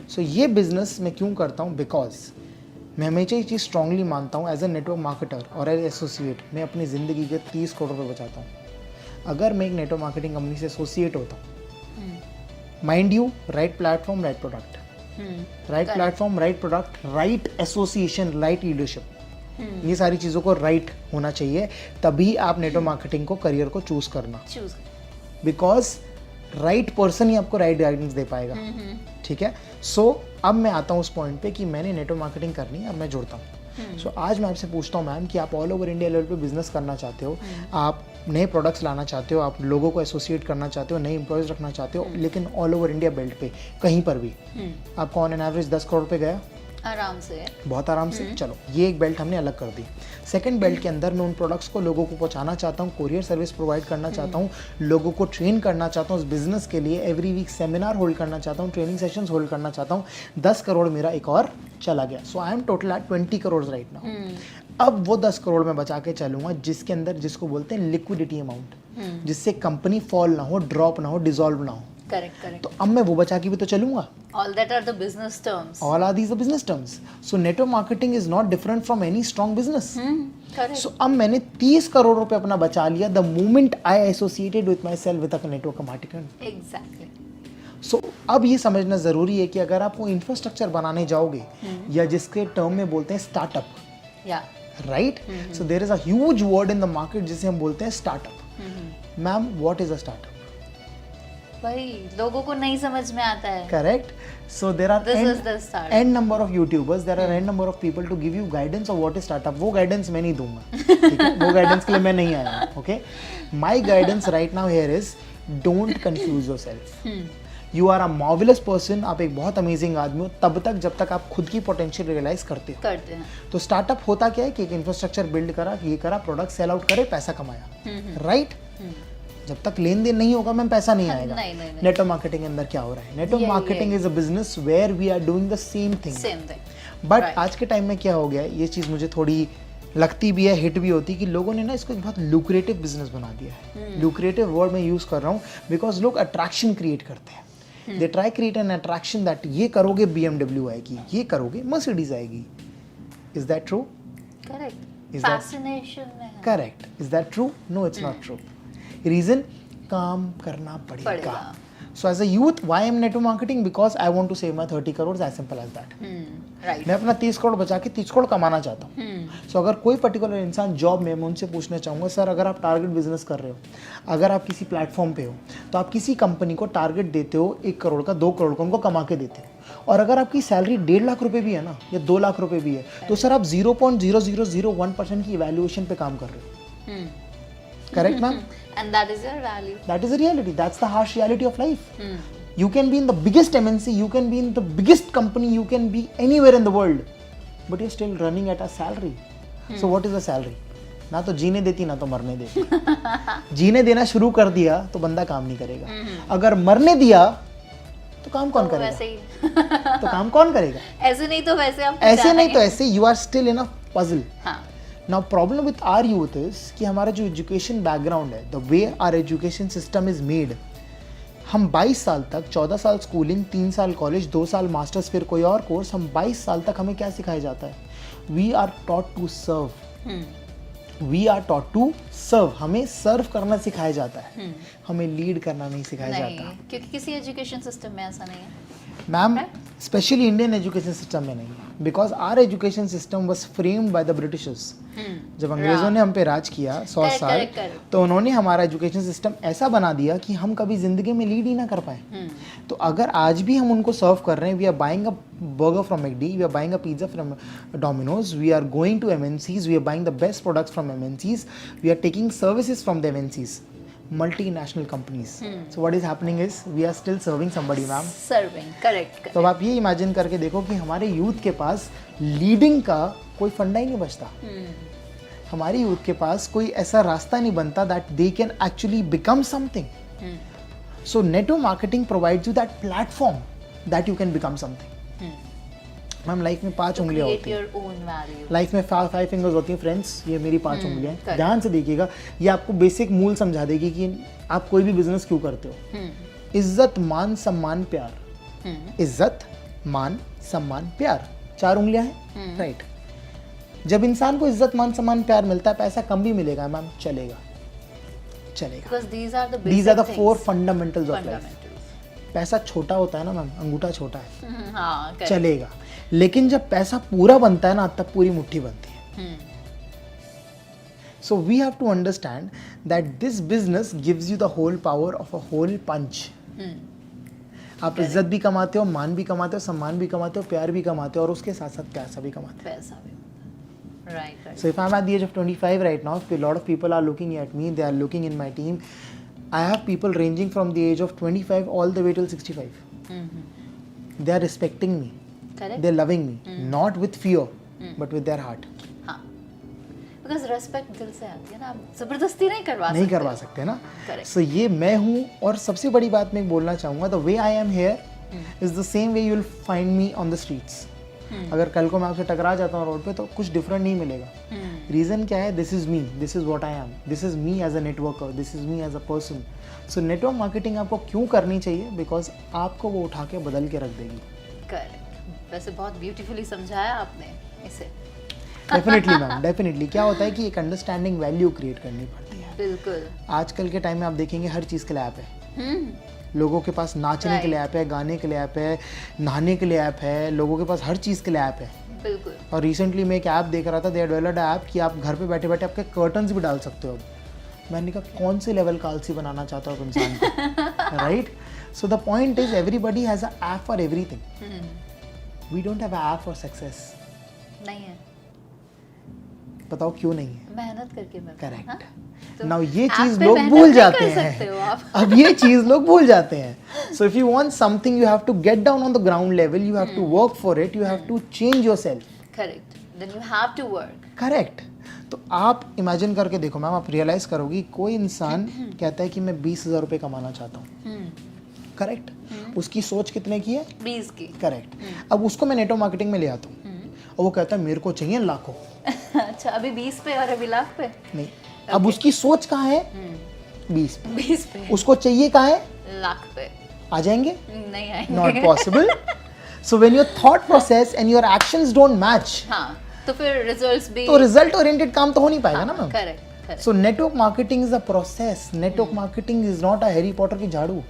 S2: So ये business मैं क्यों करता हूँ? Because मैं हमेशा ये चीज़ strongly मानता हूँ एज अ नेटवर्क मार्केटर और एज एसोसिएट, मैं अपनी ज़िंदगी के 30 करोड़ रुपये बचाता हूँ अगर मैं एक नेटवर्क मार्केटिंग कंपनी से एसोसिएट होता हूँ। Mind you, right platform, right product, right platform, right product, right association, right leadership, ये सारी चीज़ों को राइट होना चाहिए, तभी आप नेटवर्क मार्केटिंग को करियर को चूज करना। बिकॉज राइट पर्सन ही आपको राइट गाइडेंस दे पाएगा। ठीक है। सो अब मैं आता हूँ उस पॉइंट पे कि मैंने नेटवर्क मार्केटिंग करनी है, अब मैं जुड़ता हूँ। सो आज मैं आपसे पूछता हूँ मैम कि आप ऑल ओवर इंडिया लेवल पे बिजनेस करना चाहते हो, आप नए प्रोडक्ट्स लाना चाहते हो, आप लोगों को एसोसिएट करना चाहते हो, नए एम्प्लॉयज़ रखना चाहते हो, लेकिन ऑल ओवर इंडिया बेल्ट पे कहीं पर भी आपको ऑन एन एवरेज 10 करोड़ पे गया
S1: आराम से,
S2: बहुत आराम से। चलो ये एक बेल्ट हमने अलग कर दी। सेकंड बेल्ट के अंदर मैं उन प्रोडक्ट्स को लोगों को पहुंचाना चाहता हूँ, कोरियर सर्विस प्रोवाइड करना चाहता हूँ, लोगों को ट्रेन करना चाहता हूँ उस बिजनेस के लिए, एवरी वीक सेमिनार होल्ड करना चाहता हूँ, ट्रेनिंग सेशंस होल्ड करना चाहता हूँ। 10 करोड़ मेरा एक और चला गया। So I am total at 20 crore right now. अब वो 10 करोड़ में बचा के चलूंगा जिसके अंदर, जिसको बोलते हैं लिक्विडिटी अमाउंट, जिससे कंपनी फॉल ना हो, ड्रॉप ना हो, डिसॉल्व ना हो।
S1: Correct correct.
S2: तो अब मैं वो बचा के भी तो चलूंगा।
S1: All that are the business terms.
S2: All are these the business terms. So network marketing is not different from any strong business.
S1: Correct.
S2: So अब मैंने 30 करोड़ रुपए अपना बचा लिया the moment I associated with myself with a network marketing.
S1: Exactly.
S2: So अब ये समझना ज़रूरी है कि अगर आप वो इंफ्रास्ट्रक्चर बनाने जाओगे या जिसके टर्म में बोलते हैं startup,
S1: Yeah.
S2: Right? So there is a huge word in the market जिसे हम बोलते हैं startup. Ma'am what is a startup?
S1: भाई लोगों को नहीं समझ में आता है.
S2: Correct. So there are
S1: This is the start.
S2: n number of YouTubers, there are n number of people to give you guidance of what is startup. वो guidance मैं नहीं दूंगा, ठीक है? वो guidance के लिए मैं नहीं आया हूँ, okay? My guidance right now here is don't confuse yourself. You are a marvelous person. आप एक बहुत amazing आदमी हो तब तक जब तक आप खुद की potential realize करते हो.
S1: करते हैं.
S2: तो स्टार्टअप होता क्या है कि एक इंफ्रास्ट्रक्चर बिल्ड करा, ये करा, प्रोडक्ट सेल आउट करे, पैसा कमाया, राइट? जब तक लेन देन नहीं होगा मैम पैसा नहीं आएगा.
S1: नहीं.
S2: नेटवर्क मार्केटिंग के अंदर क्या हो रहा है? Network marketing is a business where we are doing the same thing. But आज के टाइम में क्या हो गया है, ये चीज़ मुझे थोड़ी लगती भी है, हिट भी होती है कि लोगों ने ना इसको एक बहुत लुक्रेटिव बिजनेस बना दिया है. लुक्रेटिव वर्ड मैं यूज़ कर रहा हूँ बिकॉज लोग अट्रैक्शन क्रिएट करते हैं. They try create an attraction that ये करोगे BMW आएगी, ये करोगे मर्सिडीज आएगी. Is that true?
S1: Correct.
S2: Is that-
S1: fascination में है.
S2: Correct. Is that true? No, it's not true. Reason, काम करना पड़ेगा. So as a youth, why I'm network marketing? Because I want to save my 30 crores, as simple as that.
S1: Right.
S2: मैं अपना 30 करोड़ बचा के 30 करोड़ कमाना चाहता हूँ. सो अगर कोई पर्टिकुलर इंसान जॉब में, मैं उनसे पूछना चाहूँगा, सर अगर आप टारगेट बिजनेस कर रहे हो, अगर आप किसी प्लेटफॉर्म पे हो, तो आप किसी कंपनी को टारगेट देते हो 1 करोड़ का, 2 करोड़ का, उनको कमा के देते हो. और अगर आपकी सैलरी 1.5 लाख रुपए भी है ना, या 2 लाख रुपए भी है, तो सर आप 0.0001% की इवैल्यूएशन पे काम कर रहे हो. Correct ma'am?
S1: And that is your value.
S2: That is the reality. That's the harsh reality of life. You can be in the biggest MNC, you can be in the biggest company, you can be anywhere in the world, but you're still running at a salary. So what is the salary? ना तो जीने देती ना तो मरने देती. जीने देना शुरू कर दिया तो बंदा काम नहीं करेगा. अगर मरने दिया तो काम कौन करेगा?
S1: वैसे ही.
S2: तो काम कौन करेगा?
S1: ऐसे नहीं तो वैसे आप
S2: ऐसे नहीं तो ऐसे. You are still in a puzzle.
S1: हाँ.
S2: Now problem with our youth is कि हमारा जो एजुकेशन बैकग्राउंड है, the way our education system is made, हम 22 साल तक, 14 साल स्कूलिंग, 3 साल कॉलेज, 2 साल मास्टर्स, फिर कोई और कोर्स, हम 22 साल तक हमें क्या सिखाया जाता है? We are taught to serve. We are taught to serve. हमें सर्व करना सिखाया जाता है, हमें लीड करना नहीं सिखाया जाता.
S1: नहीं, क्योंकि किसी एजुकेशन सिस्टम में ऐसा नहीं है.
S2: Ma'am, specially Indian education system में नहीं, because our education system was framed by the britishers. जब अंग्रेजों ने हम पे राज किया 100 साल, तो उन्होंने हमारा एजुकेशन सिस्टम ऐसा बना दिया कि हम कभी जिंदगी में लीड ही ना कर पाए. तो अगर आज भी हम उनको सर्व कर रहे हैं, we are buying a burger from McD, we are buying a pizza from Domino's, we are going to MNCs, we are buying the best products from MNCs, we are taking services from the MNCs, multinational companies. So what is happening is we are still serving somebody, ma'am.
S1: Serving. Correct.
S2: तो अब आप ये imagine करके देखो कि हमारे youth के पास leading का कोई फंडा ही नहीं बचता. हमारे यूथ के पास कोई ऐसा रास्ता नहीं बनता that they can actually become something. So network marketing provides you that platform that you can become something. Ma'am, life में 5 उंगलियां होती हैं.
S1: Your own value.
S2: लाइफ में 5 फिंगर्स होती हैं फ्रेंड्स. ये मेरी 5 उंगलियां हैं. ध्यान से देखिएगा, ये आपको बेसिक मूल समझा देगी कि आप कोई भी बिजनेस क्यों करते हो. इज्जत, मान, सम्मान, प्यार. इज्जत, मान, सम्मान, प्यार, 4 उंगलियां हैं, राइट. जब इंसान को इज्जत, मान, सम्मान, प्यार मिलता है, पैसा कम भी मिलेगा मैम, चलेगा.
S1: Because these are the
S2: These are the
S1: basic
S2: 4
S1: things.
S2: fundamentals of life.
S1: Fundamentals.
S2: पैसा छोटा होता है ना मैम, अंगूठा छोटा है,
S1: हाँ, correct.
S2: चलेगा. लेकिन जब पैसा पूरा बनता है ना, तब पूरी मुट्ठी बनती है. So we have to understand that this business gives you the whole power of a whole punch. आप इज्जत भी कमाते हो, मान भी कमाते हो, सम्मान भी कमाते हो, प्यार भी कमाते हो, और उसके साथ साथ पैसा भी कमाते हो.
S1: पैसा भी. Right.
S2: So if I'm at the age of 25 right now, if a lot of people are looking at me, they are looking in my team. I have people ranging from the age of 25 all the way till 65. They are respecting me.
S1: Correct.
S2: They're loving me, not with fear, but with their heart.
S1: हाँ. Because respect दिल से आती है ना, आप जबरदस्ती नहीं करवा
S2: नहीं
S1: सकते.
S2: करवा सकते ना.
S1: Correct.
S2: So ये मैं हूँ, और सबसे बड़ी बात मैं बोलना चाहूँगा, the way I am here is the same way you'll find me on the streets. अगर कल को मैं आपसे टकरा जाता हूँ रोड पे, तो कुछ डिफरेंट नहीं मिलेगा. रीज़न क्या है? This is me, this is what I am, this is me as a networker, this is me as a person. So network marketing आपको क्यों करनी चाहिए? बिकॉज आपको वो उठा के बदल के रख देगी.
S1: करेक्ट. वैसे बहुत ब्यूटीफुली समझाया आपने इसे.
S2: Definitely ma'am, definitely. क्या होता है कि एक अंडरस्टैंडिंग वैल्यू क्रिएट करनी पड़ती है.
S1: बिल्कुल.
S2: आजकल के टाइम में आप देखेंगे हर चीज़ के लिए ऐप है. लोगों के पास नाचने के लिए ऐप है, गाने के लिए ऐप है, नहाने के लिए ऐप है, लोगों के पास हर चीज़ के लिए ऐप है.
S1: बिल्कुल.
S2: और रिसेंटली मैं एक ऐप देख रहा था, दे डेवलप्ड ऐप कि आप घर पे बैठे बैठे आपके कर्टन्स भी डाल सकते हो. अब मैंने कहा कौन से लेवल का आलसी बनाना चाहता हो इंसान को, right. So the point is everybody has an app for everything. We don't have an app for success.
S1: नहीं है,
S2: बताओ क्यों नहीं है?
S1: मेहनत करके मिलता है, हाँ?
S2: करेक्ट
S1: तो
S2: नाउ ये
S1: app
S2: चीज
S1: पे
S2: लोग
S1: मेहनत
S2: भूल
S1: नहीं
S2: जाते
S1: कर सकते हो
S2: हैं
S1: आप।
S2: अब ये चीज लोग भूल जाते हैं so if you want something you have to get down on the ground level you have to work for it you have to change yourself
S1: correct, then you have to work.
S2: Correct तो आप imagine करके देखो ma'am आप realise करोगी कोई इंसान कहता है कि मैं 20,000 रुपये कमाना चाहता हूँ करेक्ट उसकी सोच कितने की है
S1: 20 की।
S2: करेक्ट अब उसको मैं नेटवर्क मार्केटिंग में ले आता हूँ और वो कहता है मेरे को चाहिए लाखों
S1: अच्छा, अभी 20 पे और अभी लाख पे?
S2: नहीं अब उसकी सोच कहाँ है 20 पे
S1: 20 पे,
S2: उसको चाहिए कहाँ है
S1: लाख पे।
S2: आ जाएंगे
S1: नहीं आएंगे।
S2: not possible so when your thought process and your actions don't match
S1: हाँ, तो फिर रिजल्ट्स भी।
S2: तो रिजल्ट ओरिएंटेड काम तो हो नहीं पाएगा ना ma'am
S1: correct, correct.
S2: So network marketing is a process network marketing is not a Harry Potter की झाड़ू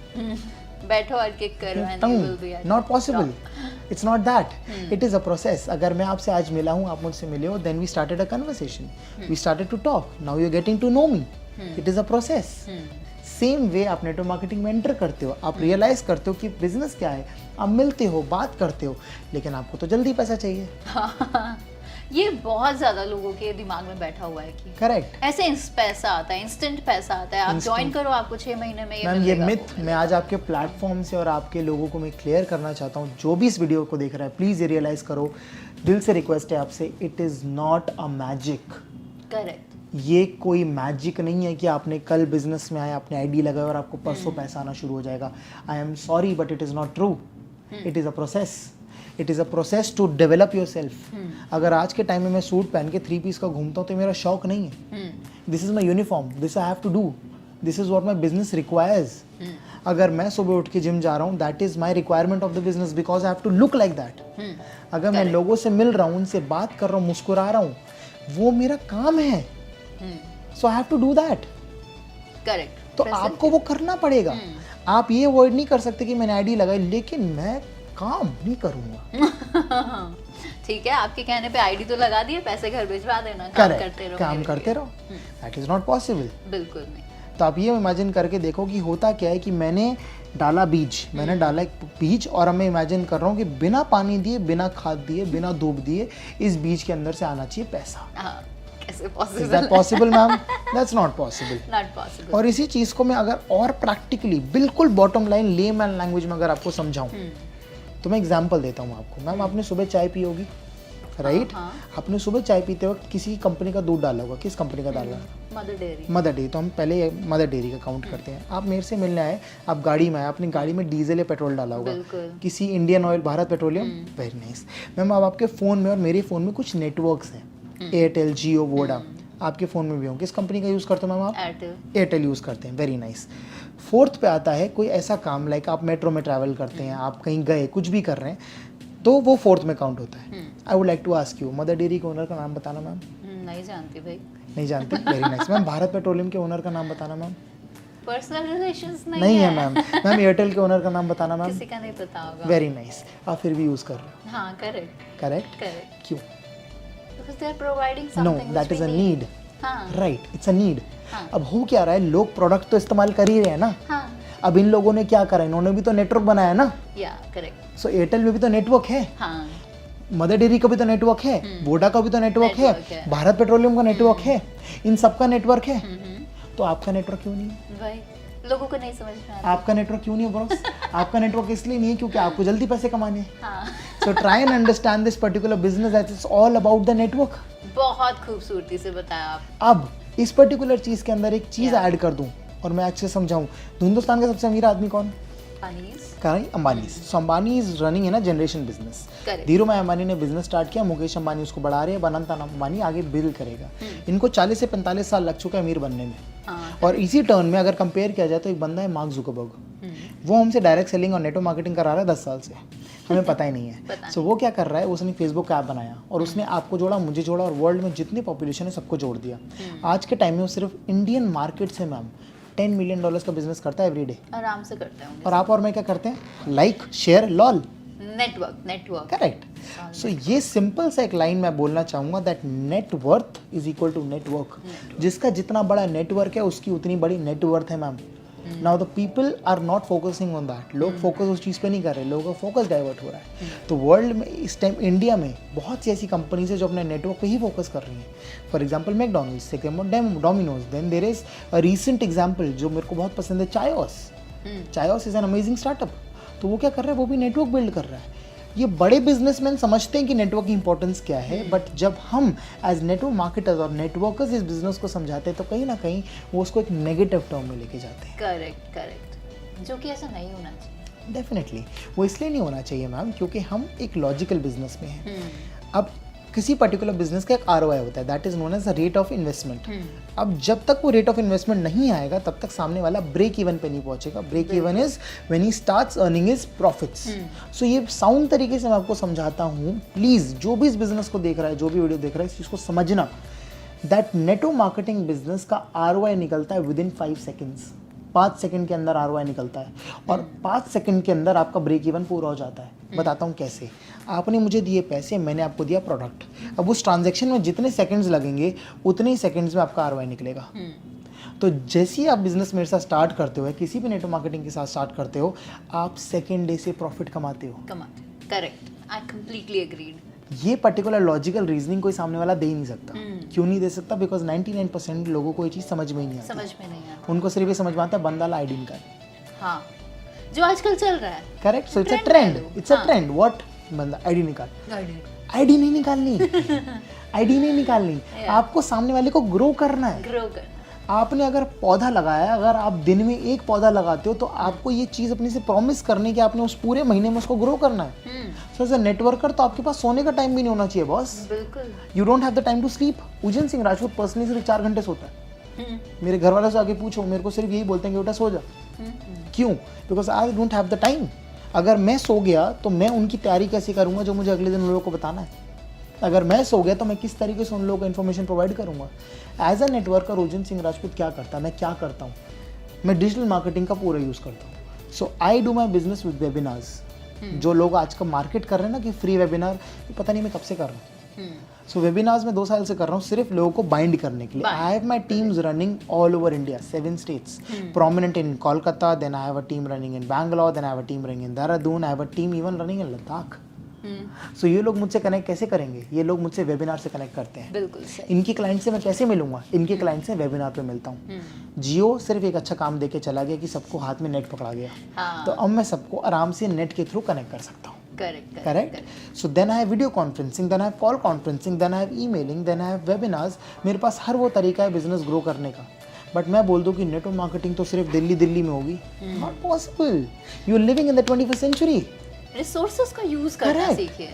S1: बैठो और किक करो and you will be at
S2: not
S1: the
S2: possible
S1: top.
S2: It's not that it is a process अगर मैं आपसे आज मिला हूँ आप मुझसे मिले हो then we started a conversation we started to talk now you are getting to know me it is a process same way आप नेटवर्क मार्केटिंग में एंटर करते हो आप रियलाइज करते हो कि बिजनेस क्या है आप मिलते हो बात करते हो लेकिन आपको तो जल्दी पैसा चाहिए
S1: ये बहुत ज्यादा लोगों के दिमाग में बैठा हुआ है कि
S2: करेक्ट
S1: ऐसे पैसा आता है, इंस्टेंट पैसा आता है, आप ज्वाइन करो आपको 6 महीने में ये
S2: मैम ये
S1: मिलेगा,
S2: मिथ मैं आज आपके प्लेटफॉर्म से और आपके लोगों को मैं क्लियर करना चाहता हूँ जो भी इस वीडियो को देख रहा है प्लीज़ ये रियलाइज़ करो दिल से रिक्वेस्ट है आपसे it is not a magic
S1: correct.
S2: ये कोई मैजिक नहीं है कि आपने कल बिजनेस में आया आपने आईडी लगाया और आपको परसों पैसा आना शुरू हो जाएगा I am sorry but it is not true it is a process it is a process to develop yourself अगर आज के टाइम में मैं सूट पहन के 3 पीस का घूमता हूँ तो मेरा शौक नहीं है this is my uniform this I have to do this is what my business requires अगर मैं सुबह उठ के जिम जा रहा हूँ that is my requirement of the business because I have to look like that अगर मैं लोगों से मिल रहा हूँ उनसे बात कर रहा हूँ मुस्कुरा रहा हूँ वो मेरा काम है so I have to do that
S1: correct.
S2: तो आपको वो करना पड़ेगा आप ये अवॉइड नहीं कर सकते कि मैंने आईडी लगाई लेकिन मैं काम नहीं करूँगा
S1: ठीक है, आपके कहने पे आईडी तो लगा दिए, पैसे घर भिजवा देना, काम करते
S2: करेक्ट
S1: रहो,
S2: काम
S1: मेरे
S2: करते
S1: लिए।
S2: रहो दैट इज़ नॉट पॉसिबल
S1: बिल्कुल नहीं।
S2: तो आप ये इमेजिन करके देखो कि होता क्या है कि मैंने डाला बीज मैंने डाला एक बीज और अब मैं इमेजिन कर रहा हूँ कि बिना पानी दिए बिना खाद दिए बिना धूप दिए इस बीज के अंदर से आना चाहिए पैसा
S1: हाँ, कैसे
S2: is
S1: possible?
S2: That possible ma'am that's not possible
S1: not possible.
S2: और इसी चीज़ को मैं अगर और प्रैक्टिकली बिल्कुल बॉटम लाइन लेमैन लैंग्वेज में अगर आपको समझाऊँ तो मैं एग्जांपल देता हूँ आपको मैम आपने सुबह चाय पी होगी राइट आपने सुबह चाय पीते वक्त किसी कंपनी का दूध डाला होगा किस कंपनी का डाला
S1: मदर डेयरी।
S2: मदर डेयरी तो हम पहले मदर डेयरी का काउंट करते हैं आप मेरे से मिलने आए आप गाड़ी में आए अपनी गाड़ी में डीजल या पेट्रोल डाला होगा
S1: बिल्कुल।
S2: किसी Indian oil Bharat petroleum very nice ma'am अब आपके फ़ोन में और मेरे फ़ोन में कुछ नेटवर्क्स हैं एयरटेल जियो वोडा आपके फ़ोन में भी होंगे किस कंपनी का यूज़ करते हो मैम आप
S1: एयरटेल।
S2: एयरटेल यूज़ करते हैं वेरी नाइस फोर्थ पे आता है कोई ऐसा काम लाइक आप मेट्रो में ट्रैवल करते हैं आप कहीं गए कुछ भी कर रहे हैं तो वो फोर्थ में काउंट होता है I would like to ask you Mother Dairy के ओनर का नाम बताना मैम
S1: नहीं जानती भाई।
S2: नहीं जानते very nice ma'am Bharat Petroleum के ओनर का नाम बताना मैम
S1: पर्सनल रिलेशंस
S2: नहीं है मैम मैम एयरटेल के ओनर का नाम बताना मैम
S1: किसी का नहीं पता होगा।
S2: वेरी नाइस आप फिर भी यूज़ कर रहे हो
S1: हाँ, करेक्ट
S2: करेक्ट
S1: करेक्ट।
S2: क्यों
S1: because they are providing
S2: no
S1: something
S2: that is a need
S1: हाँ
S2: राइट इट्स अ नीड
S1: हाँ।
S2: अब हो क्या रहा है लोग प्रोडक्ट तो इस्तेमाल कर ही रहे हैं ना
S1: हाँ
S2: अब इन लोगों ने क्या करा इन्होंने भी तो नेटवर्क बनाया ना
S1: या करेक्ट
S2: सो एयरटेल में भी तो नेटवर्क है
S1: हाँ
S2: मदर डेयरी का भी तो नेटवर्क है वोडा का भी तो नेटवर्क है भारत पेट्रोलियम का नेटवर्क है इन सबका नेटवर्क है तो आपका नेटवर्क क्यों नहीं है
S1: भाई लोगों को नहीं समझ में आता।
S2: आपका नेटवर्क क्यों नहीं है बॉस आपका नेटवर्क इसलिए नहीं है क्योंकि आपको जल्दी पैसे कमाने हैं
S1: हाँ
S2: so try and understand this particular business that is all about the network
S1: बहुत खूबसूरती से बताया आप।
S2: अब इस पर्टिकुलर चीज के अंदर एक चीज ऐड कर दूं और मैं अच्छे से समझाऊं हिंदुस्तान का सबसे अमीर आदमी कौन
S1: अनीस
S2: कहीं Ambani so Ambani is running in a generation business
S1: Correct.
S2: Dhirubhai Ambani ने बिजनेस स्टार्ट किया मुकेश अंबानी उसको बढ़ा रहे हैं अनंत अंबानी आगे बिल्ड करेगा इनको 40 से 45 साल लग चुका है अमीर बनने में
S1: हाँ
S2: और इसी टर्न में अगर कंपेयर किया जाए तो एक बंदा है मार्क जुकरबर्ग वो हमसे डायरेक्ट सेलिंग और नेटवर्क मार्केटिंग करा रहा है 10 साल से हमें पता ही नहीं है सो वो क्या कर रहा है उसने फेसबुक का ऐप बनाया और उसने आपको जोड़ा मुझे जोड़ा और वर्ल्ड में जितनी पॉपुलेशन है सबको जोड़ दिया आज के टाइम में वो सिर्फ इंडियन मार्केट से मैम $10 मिलियन का बिजनेस करता है एवरी डे
S1: आराम से करते होंगे।
S2: और आप और मैं क्या करते हैं लाइक शेयर लॉल
S1: नेटवर्क
S2: करेक्ट सो ये सिंपल सा एक लाइन मैं बोलना चाहूँगा that net worth is equal to network जिसका जितना बड़ा नेटवर्क है उसकी उतनी बड़ी नेटवर्थ है ma'am now the people are not focusing on that, लोग फोकस उस चीज़ पे नहीं कर रहे, लोगों का फोकस डाइवर्ट हो रहा है। तो वर्ल्ड में इस टाइम इंडिया में बहुत सी ऐसी कंपनीज है जो अपने नेटवर्क पे ही फोकस कर रही हैं। For example McDonald's, second Domino's, then there is a recent example जो मेरे को बहुत पसंद है, Chaayos is an amazing startup. तो वो क्या कर रहा है, वो भी नेटवर्क बिल्ड कर रहा है। ये बड़े बिजनेसमैन समझते हैं कि नेटवर्क की इंपॉर्टेंस क्या है, बट जब हम एज नेटवर्क मार्केटर्स और नेटवर्कर्स इस बिजनेस को समझाते हैं तो कहीं ना कहीं वो उसको एक नेगेटिव टर्म में लेके जाते हैं।
S1: करेक्ट, जो कि ऐसा नहीं होना चाहिए।
S2: डेफिनेटली वो इसलिए नहीं होना चाहिए मैम, क्योंकि हम एक लॉजिकल बिजनेस में हैं। अब किसी पर्टिकुलर बिजनेस का एक ROI होता है, that is known as the rate of investment. अब जब तक वो रेट ऑफ इन्वेस्टमेंट नहीं आएगा तब तक सामने वाला ब्रेक इवन पे नहीं पहुंचेगा। Break even is when he starts earning his profits. So ये साउंड तरीके से मैं आपको समझाता हूँ, प्लीज जो भी इस बिजनेस को देख रहा है, जो भी वीडियो देख रहा है, इस चीज को समझना दैट नेटवर्क मार्केटिंग बिजनेस का ROI निकलता है विद इन 5 सेकेंड्स। 5 सेकंड के अंदर ROI निकलता है और 5 सेकंड के अंदर आपका ब्रेक इवन पूरा हो जाता है। बताता हूँ कैसे। आपने मुझे दिए पैसे, मैंने आपको दिया प्रोडक्ट। अब उस ट्रांजैक्शन में जितने सेकंड्स लगेंगे उतने ही सेकंड्स में आपका ROI निकलेगा। तो जैसे ही आप बिजनेस मेरे साथ स्टार्ट करते हो, किसी भी नेटवर्क मार्केटिंग के साथ स्टार्ट करते हो, आप सेकेंड डे से प्रॉफिट कमाते हो।
S1: Correct, I completely agreed.
S2: ये पर्टिकुलर लॉजिकल रीजनिंग कोई सामने वाला दे ही नहीं सकता। क्यों नहीं दे सकता? बिकॉज 99% लोगों को ये चीज़ समझ में ही नहीं आती।
S1: समझ में नहीं आता।
S2: उनको सिर्फ ये समझ में आता है बंदा ला आईडी निकाल।
S1: हाँ, जो आजकल चल रहा है।
S2: Correct, so it's a trend, it's a trend. What? बंदा आईडी निकाल। आईडी नहीं निकालनी। आईडी नहीं निकालनी, आपको सामने वाले को ग्रो करना है।
S1: ग्रो करना।
S2: आपने अगर पौधा लगाया, अगर आप दिन में एक पौधा लगाते हो तो आपको ये चीज़ अपने से प्रॉमिस करने की आपने उस पूरे महीने में उसको ग्रो करना है। सो एज अ नेटवर्कर तो आपके पास सोने का टाइम भी नहीं होना चाहिए बॉस।
S1: बिल्कुल।
S2: You don't have the time to sleep. Ujjain Singh Rajput personally सिर्फ 4 घंटे सोता है। मेरे घर वालों से आगे पूछो, मेरे को सिर्फ यही बोलते हैं कि बेटा सो जा। क्यों? Because I don't have the time. अगर मैं सो गया तो मैं उनकी तैयारी कैसे करूंगा जो मुझे अगले दिन उन लोगों को बताना है। अगर मैं सो गया तो मैं किस तरीके से उन लोगों को इन्फॉर्मेशन प्रोवाइड करूंगा। As a networker Ujjain Singh Rajput क्या करता है, मैं क्या करता हूँ, मैं डिजिटल मार्केटिंग का पूरा यूज़ करता हूँ। So I do my business with webinars. जो लोग आज का मार्केट कर रहे हैं ना कि फ्री वेबिनार, पता नहीं मैं कब से कर रहा हूँ। सो वेबिनार्स में 2 साल से कर रहा हूँ सिर्फ लोगों को बाइंड करने के लिए। I have my teams running all over India, 7 states, prominent in Kolkata, then I have a team running in Bangalore, then I have a team running in Dehradun, I have a team even running in Ladakh. सो ये लोग मुझसे connect कैसे करेंगे? ये लोग मुझसे webinar से connect करते हैं।
S1: बिल्कुल सही।
S2: इनके क्लाइंट से मैं कैसे मिलूंगा? इनके क्लाइंट से वेबिनार पे मिलता हूँ। जियो सिर्फ एक अच्छा काम देके चला गया कि सबको हाथ में नेट पकड़ा गया। तो अब मैं सबको आराम से नेट के थ्रू कनेक्ट कर सकता हूँ। Correct. So then I have video conferencing, then I have call conferencing, then I have emailing, then I have webinars. मेरे पास हर वो तरीका है बिजनेस ग्रो करने का। बट मैं बोल दूं कि नेटवर्क मार्केटिंग तो सिर्फ दिल्ली में होगी, not possible. You are living in the 21st century।
S1: Resources का यूज करना सीखिए।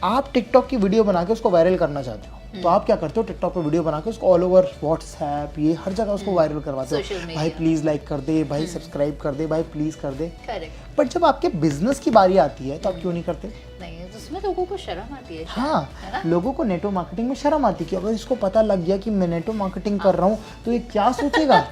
S2: आप टिकटॉक की वीडियो बना के उसको वायरल करना चाहते हो तो आप क्या करते हो? टिकटॉक पे वीडियो बना के उसको ऑल ओवर व्हाट्सएप, ये हर जगह उसको वायरल करवाते हो। भाई प्लीज लाइक कर दे, भाई सब्सक्राइब कर दे, भाई प्लीज कर दे।
S1: करेक्ट।
S2: बट जब आपके बिजनेस की बारी आती है तो आप क्यों नहीं करते?
S1: नहीं, उसमें लोगों को शर्म आती है।
S2: हाँ, लोगों को नेटवर्क मार्केटिंग में शर्म आती है कि अगर इसको पता लग गया कि मैं नेटवर्क मार्केटिंग कर रहा हूँ तो ये क्या सोचेगा?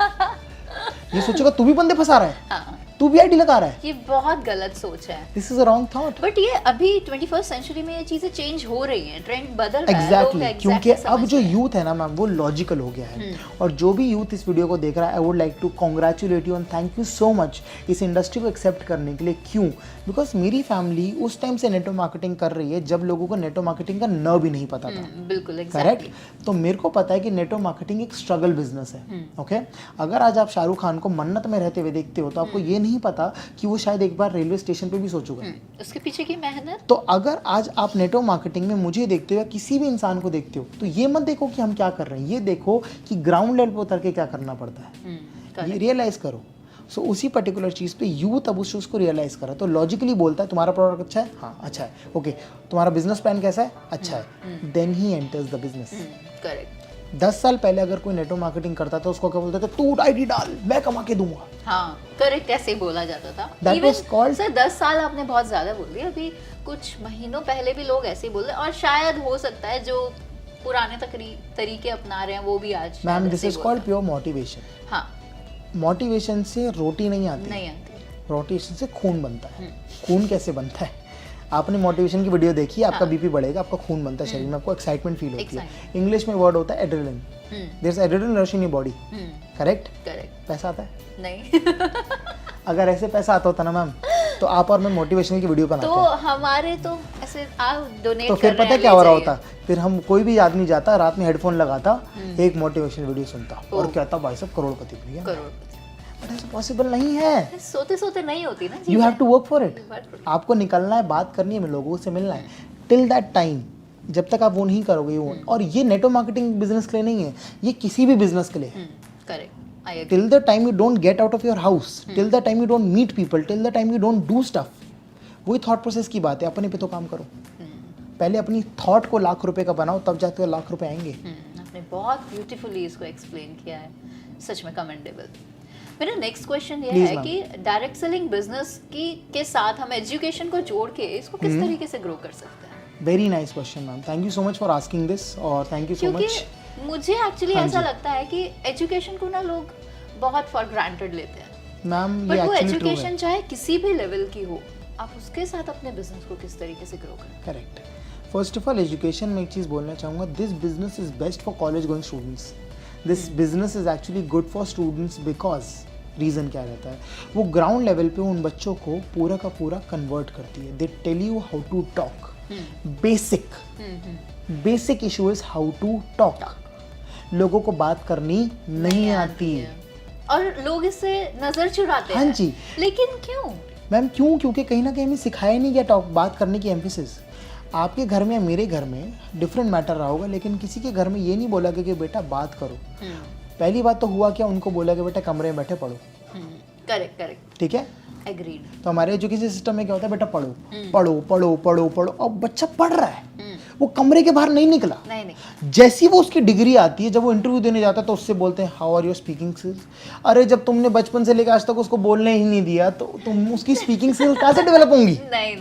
S2: ये सोचेगा तू भी बंदे फंसा रहा है, तू भी आईडी लगा रहा है।
S1: ये बहुत गलत सोच है।
S2: This is a wrong thought.
S1: But ये अभी 21st सेंचुरी में ये चीजें चेंज हो रही हैं, ट्रेंड बदल रहा है।
S2: एग्जैक्टली, क्योंकि अब जो यूथ है ना मैम वो लॉजिकल हो गया है। और जो भी यूथ इस वीडियो को देख रहा है, I would like to congratulate you and thank you so much इस इंडस्ट्री को एक्सेप्ट करने के लिए। क्यों? बिकॉज मेरी फैमिली उस टाइम से नेटवर्क मार्केटिंग कर रही है जब लोगों को नेटवर्क मार्केटिंग का न भी नहीं पता था।
S1: बिल्कुल,
S2: करेक्ट। तो मेरे को पता है कि नेटवर्क मार्केटिंग एक स्ट्रगल बिजनेस है। ओके, अगर आज आप शाहरुख खान को मन्नत में रहते हुए देखते हो तो आपको ये नहीं पता कि वो शायद एक बार रेलवे स्टेशन पे भी सो चुका है।
S1: उसके पीछे की मेहनत।
S2: तो अगर आज आप नेटवर्क मार्केटिंग में मुझे देखते हो या किसी भी इंसान को देखते हो तो ये मत देखो कि हम क्या कर रहे हैं, ये देखो कि ग्राउंड लेवल पर उतर के क्या करना पड़ता है। ये रियलाइज करो। सो उसी पर्टिकुलर चीज़ पे यूथ अब उस चीज़ को रियलाइज करा तो लॉजिकली बोलता है तुम्हारा प्रोडक्ट अच्छा है, हाँ अच्छा है, ओके तुम्हारा बिजनेस प्लान कैसा है, अच्छा है, then he enters the business.
S1: Correct.
S2: 10 साल पहले अगर कोई नेटवर्क मार्केटिंग करता था उसको क्या बोलते थे? तू आईडी डाल, मैं कमा के दूंगा।
S1: हाँ, करेक्ट, ऐसे ही बोला जाता था।
S2: That was called-
S1: सर 10 साल आपने बहुत ज्यादा बोल दिया। अभी कुछ महीनों पहले भी लोग ऐसे ही बोल रहे हैं और शायद हो सकता है जो पुराने तरीके अपना रहे हैं वो भी आज।
S2: Ma'am this is called pure motivation.
S1: हाँ,
S2: मोटिवेशन से रोटी नहीं आती, मोटिवेशन से खून बनता है। खून कैसे बनता है? आपने मोटिवेशन की वीडियो देखी, आपका बीपी बढ़ेगा, आपका खून बनता है शरीर में, आपको एक्साइटमेंट फील होती है। इंग्लिश में वर्ड होता है adrenaline. There is adrenaline rush in your body, correct?
S1: Correct.
S2: पैसा आता है
S1: नहीं
S2: अगर ऐसे पैसा आता होता ना मैम तो आप और मैं मोटिवेशनल की वीडियो बनाते
S1: तो
S2: हैं।
S1: हमारे तो ऐसे आप डोनेट
S2: तो फिर पता क्या हो रहा होता, फिर हम कोई भी आदमी जाता रात में हेडफोन लगाता, एक मोटिवेशनल वीडियो सुनता और कहता भाई साहब करोड़पति बन गया।
S1: करोड़पति।
S2: बट ऐसा पॉसिबल नहीं है।
S1: सोते सोते नहीं होती ना
S2: you have to work for it.
S1: चीज़ें।
S2: आपको निकलना है, बात करनी है, लोगों से मिलना है। टिल दैट टाइम जब तक आप वो नहीं करोगे वो, और ये नेटवर्क मार्केटिंग बिजनेस के लिए नहीं है, ये किसी भी बिजनेस के लिए है।
S1: Correct, I agree.
S2: Till the time you don't get out of your house, till the time you don't meet people, till the time you don't do stuff, वही थॉट प्रोसेस की बात है। अपने पे तो काम करो, पहले अपनी थॉट को लाख रुपए का बनाओ, तब जाके लाख रुपए आएंगे।
S1: आपने बहुत ब्यूटीफुली इसको एक्सप्लेन किया है, सच में कमेंडेबल। मेरा नेक्स्ट क्वेश्चन ये
S2: Please,
S1: है
S2: ma'am.
S1: कि डायरेक्ट सेलिंग बिजनेस की के साथ हम एजुकेशन को जोड़ के इसको किस तरीके से ग्रो कर सकते हैं?
S2: Very nice question ma'am, thank you so much for asking this, और थैंक यू सो
S1: क्योंकि
S2: मच।
S1: मुझे एक्चुअली
S2: हाँ
S1: ऐसा
S2: जी।
S1: लगता है कि एजुकेशन को ना लोग बहुत फॉर ग्रांटेड लेते हैं,
S2: मैम ये
S1: बट वो
S2: एक्चुअली ट्रू है।
S1: एजुकेशन चाहे किसी भी लेवल की हो, आप उसके साथ अपने बिजनेस को किस तरीके से ग्रो करें।
S2: Correct. First of all education में एक चीज़ बोलना चाहूँगा, this business is best for college going students. This business is actually good for students because reason क्या रहता है, वो ग्राउंड लेवल पे उन बच्चों को पूरा का पूरा कन्वर्ट करती है। They tell you how to talk, basic issue is how to talk. लोगों को बात करनी नहीं आती।
S1: और लोग इससे नजर चुराते
S2: हाँ
S1: हैं।
S2: जी।
S1: लेकिन क्यों?
S2: मैम क्यों? क्योंकि कहीं ना कहीं हमें सिखाया नहीं गया टॉक, बात करने की एम्फेसिस। आपके घर में या मेरे घर में डिफरेंट मैटर रहा होगा, लेकिन किसी के घर में ये नहीं बोला गया कि बेटा बात करो। पहली बात तो हुआ क्या, उनको बोला गया बेटा कमरे में बैठे पढ़ो।
S1: करेक्ट करेक्ट,
S2: ठीक है,
S1: एग्रीड।
S2: तो हमारे एजुकेशन सिस्टम में क्या होता है, बेटा पढ़ो पढ़ो पढ़ो पढ़ो पढ़ो। अब बच्चा पढ़ रहा है, वो कमरे के बाहर नहीं निकला।
S1: नहीं
S2: जैसी वो उसकी डिग्री आती है, जब वो इंटरव्यू देने जाता है तो उससे बोलते हैं how are your speaking skills. अरे जब तुमने बचपन से लेकर आज तक उसको बोलने ही नहीं दिया तो तुम उसकी स्पीकिंग स्किल्स कैसे डेवलप होंगी?
S1: नहीं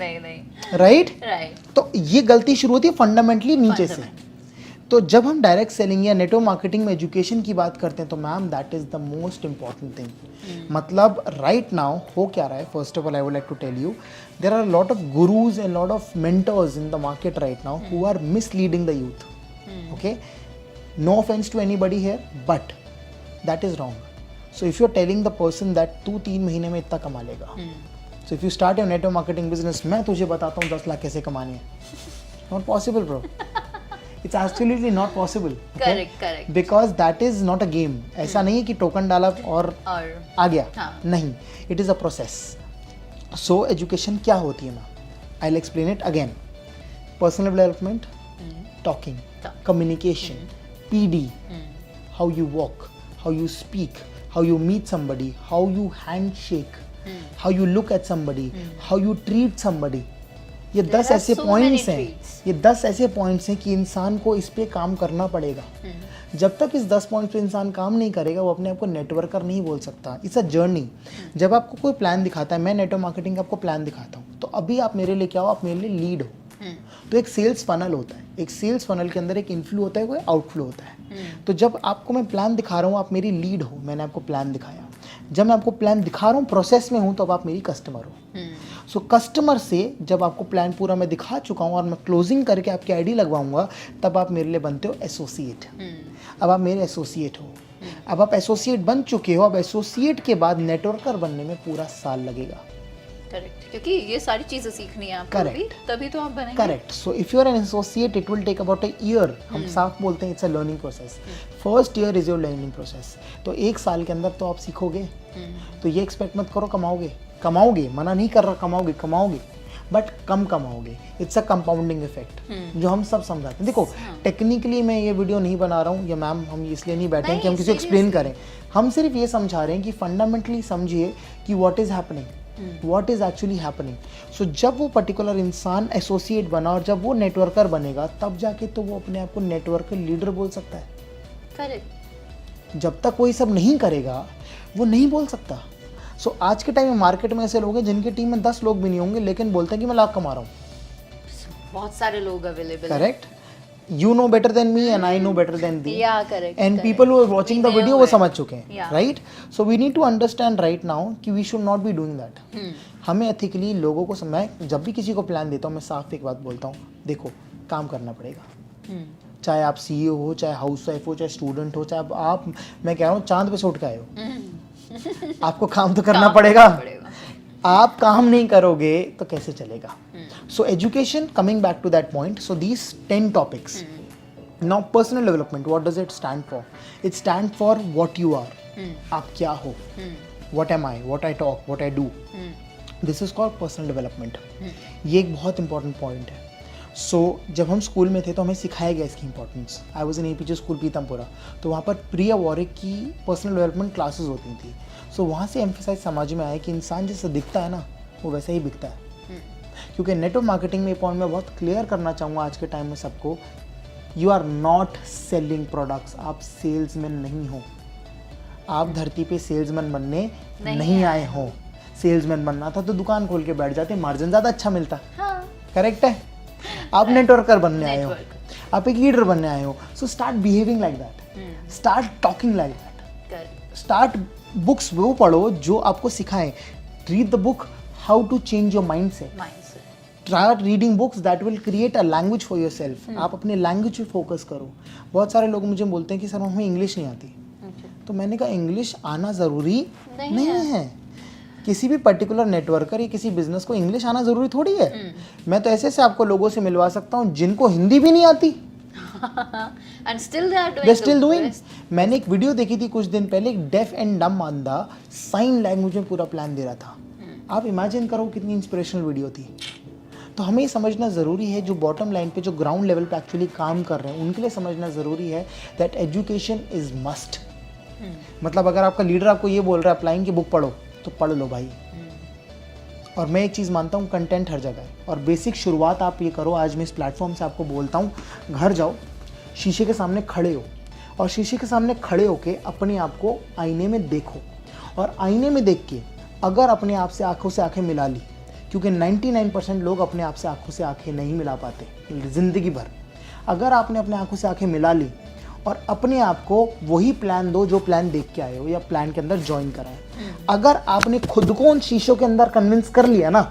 S2: राइट।
S1: राइट।
S2: तो ये गलती शुरू होती है फंडामेंटली नीचे से। तो जब हम डायरेक्ट सेलिंग या नेटवर्क मार्केटिंग में एजुकेशन की बात करते हैं तो ma'am that is the most important thing. मतलब राइट नाउ हो क्या रहा है, first of all I would like to tell you there are lot of gurus and lot of mentors in the market right now who are misleading the youth. Okay, no offence to anybody here but that is wrong. So if you are telling the person that तू 3 महीने में इतना कमा लेगा, so if you start your network marketing business, मैं तुझे बताता हूँ 10 लाख कैसे कमाने हैं, not possible bro. It's absolutely not possible.
S1: Correct correct.
S2: Because that is not a game. ऐसा नहीं है कि टोकन डाला और आ गया।
S1: हाँ।
S2: नहीं, it is a process. So education क्या होती है ma'am? I'll explain it again. Personal development, talking, communication, PD, how you walk, how you speak, how you meet somebody, how you handshake, how you look at somebody, how you treat somebody. ये 10
S1: are
S2: ऐसे
S1: so
S2: points
S1: many
S2: हैं,
S1: traits.
S2: ये 10 ऐसे points हैं कि इंसान को इस पे काम करना पड़ेगा। जब तक इस 10 पॉइंट्स पे इंसान काम नहीं करेगा वो अपने आप को नेटवर्कर नहीं बोल सकता। It's a journey. जब आपको कोई प्लान दिखाता है, मैं नेटवर्क मार्केटिंग का आपको प्लान दिखाता हूँ, तो अभी आप मेरे लिए क्या हो, आप मेरे लिए लीड हो। तो एक सेल्स फनल होता है, एक सेल्स फनल के अंदर एक इनफ्लो होता है, कोई आउटफ्लो होता है। तो जब आपको मैं प्लान दिखा रहा हूँ, आप मेरी लीड हो, मैंने आपको प्लान दिखाया। जब मैं आपको प्लान दिखा रहा हूँ, प्रोसेस में हूँ, तो अब आप मेरी कस्टमर हो। सो कस्टमर से जब आपको प्लान पूरा मैं दिखा चुका हूँ और मैं क्लोजिंग करके आपकी आईडी लगवाऊंगा, तब आप मेरे लिए बनते हो एसोसिएट। अब आप मेरे एसोसिएट हो। अब आप एसोसिएट बन चुके हो। अब एसोसिएट के बाद नेटवर्कर बनने में पूरा साल लगेगा।
S1: करेक्ट, क्योंकि ये सारी चीजें सीखनी है आपको
S2: Correct.
S1: भी, तभी तो आप बनेंगे।
S2: Correct. So if you are an associate it will take about a year. हम साफ बोलते हैं it's a learning process. First year is your learning process. तो 1 साल के अंदर तो आप सीखोगे। तो ये एक्सपेक्ट मत करो कमाओगे, कमाओगे, मना नहीं कर रहा, कमाओगे कमाओगे, बट कम कमाओगे। इट्स अ कंपाउंडिंग इफेक्ट जो हम सब समझाते हैं। देखो टेक्निकली मैं ये वीडियो नहीं बना रहा हूँ, या मैम हम इसलिए नहीं बैठे हैं कि हम किसी को एक्सप्लेन करें। हम सिर्फ ये समझा रहे हैं कि फंडामेंटली समझिए कि what is happening, what is actually happening. So जब वो पर्टिकुलर इंसान एसोसिएट बना और जब वो नेटवर्कर बनेगा, तब जाके तो वो अपने आप को नेटवर्कर लीडर बोल सकता है।
S1: करेक्ट।
S2: जब तक वो ये सब नहीं करेगा वो नहीं बोल सकता। सो आज के टाइम में मार्केट में ऐसे लोग हैं जिनकी टीम में 10 लोग भी नहीं होंगे, लेकिन बोलते हैं कि मैं लाख कमा रहा हूँ।
S1: बहुत सारे लोग available.
S2: Correct. You know better than me and I know better than the.
S1: Yeah correct.
S2: And people who are watching the video वो समझ चुके हैं।
S1: Yeah.
S2: Right. So we need to understand right now कि we should not be doing that. हमें ethically लोगों को मैं जब भी किसी को प्लान देता हूँ, मैं साफ एक बात बोलता हूँ, देखो काम करना पड़ेगा। चाहे आप CEO हो, चाहे हाउस वाइफ हो, चाहे स्टूडेंट हो, चाहे आप मैं कह रहा हूँ चांद पे से उठ के आए हो, आपको काम तो करना पड़ेगा। आप काम नहीं करोगे तो कैसे चलेगा? So education, coming back to that point, so these 10 topics. Now personal development, what does it stand for? It stands for what you are. आप क्या हो? What am I? What I talk? What I do? This is called personal development. ये एक बहुत important point है. So जब हम school में थे तो हमें सिखाया गया इसकी importance. I was in APJ school Pitampura, तो वहाँ पर प्री अवॉरिक की पर्सनल डेवलपमेंट क्लासेस होती थी. सो वहाँ से एम्फेसाइज समझ में आया कि इंसान जैसा दिखता है ना, वो वैसा ही बिकता है. क्योंकि नेटवर्क मार्केटिंग में पॉइंट मैं बहुत क्लियर करना चाहूँगा आज के टाइम में सबको, you are not selling products. आप सेल्समैन नहीं हो. आप धरती पे सेल्समैन बनने नहीं आए हो. सेल्समैन बनना था तो दुकान खोल के बैठ जाते, मार्जिन ज़्यादा अच्छा मिलता. करेक्ट है. आप नेटवर्कर बनने आए हो, आप एक लीडर बनने आए हो. So start behaving like that, start talking like that, start books वो पढ़ो जो आपको सिखाएं. Read the book how to change your mindset. Start reading books that will create a language for yourself. आप अपने लैंग्वेज पे focus करो. बहुत सारे लोग मुझे बोलते हैं कि सर हमें इंग्लिश नहीं आती. तो मैंने कहा इंग्लिश आना ज़रूरी नहीं है. किसी भी पर्टिकुलर नेटवर्कर या किसी बिजनेस को इंग्लिश आना ज़रूरी थोड़ी है. मैं तो ऐसे से आपको लोगों से मिलवा सकता हूँ जिनको हिंदी भी नहीं आती.
S1: And still they are
S2: still doing.
S1: best.
S2: मैंने एक वीडियो देखी थी कुछ दिन पहले, एक डेफ एंड डम बंदा साइन लैंग्वेज में पूरा प्लान दे रहा था. आप इमेजिन करो कितनी इंस्पिरेशनल वीडियो थी. तो हमें समझना ज़रूरी है, जो बॉटम लाइन पे, जो ग्राउंड लेवल पे एक्चुअली काम कर रहे हैं, उनके लिए समझना ज़रूरी है दैट एजुकेशन इज़ मस्ट. मतलब अगर आपका लीडर आपको ये बोल रहा है अप्लाइंग की बुक पढ़ो, तो पढ़ लो भाई. और मैं एक चीज़ मानता हूँ, कंटेंट हर जगह है. और बेसिक शुरुआत आप ये करो, आज मैं इस प्लेटफॉर्म से आपको बोलता हूँ, घर जाओ, शीशे के सामने खड़े हो, और शीशे के सामने खड़े होके अपने आप को आईने में देखो. और आईने में देख के अगर अपने आप से आंखों से आंखें मिला ली, क्योंकि 99% लोग अपने आप से आंखों से आंखें नहीं मिला पाते ज़िंदगी भर. अगर आपने अपने आंखों से आंखें मिला ली और अपने आप को वही प्लान दो जो प्लान देख के आए हो या प्लान के अंदर ज्वाइन करा है, अगर आपने खुद को उन शीशों के अंदर कन्विंस कर लिया ना,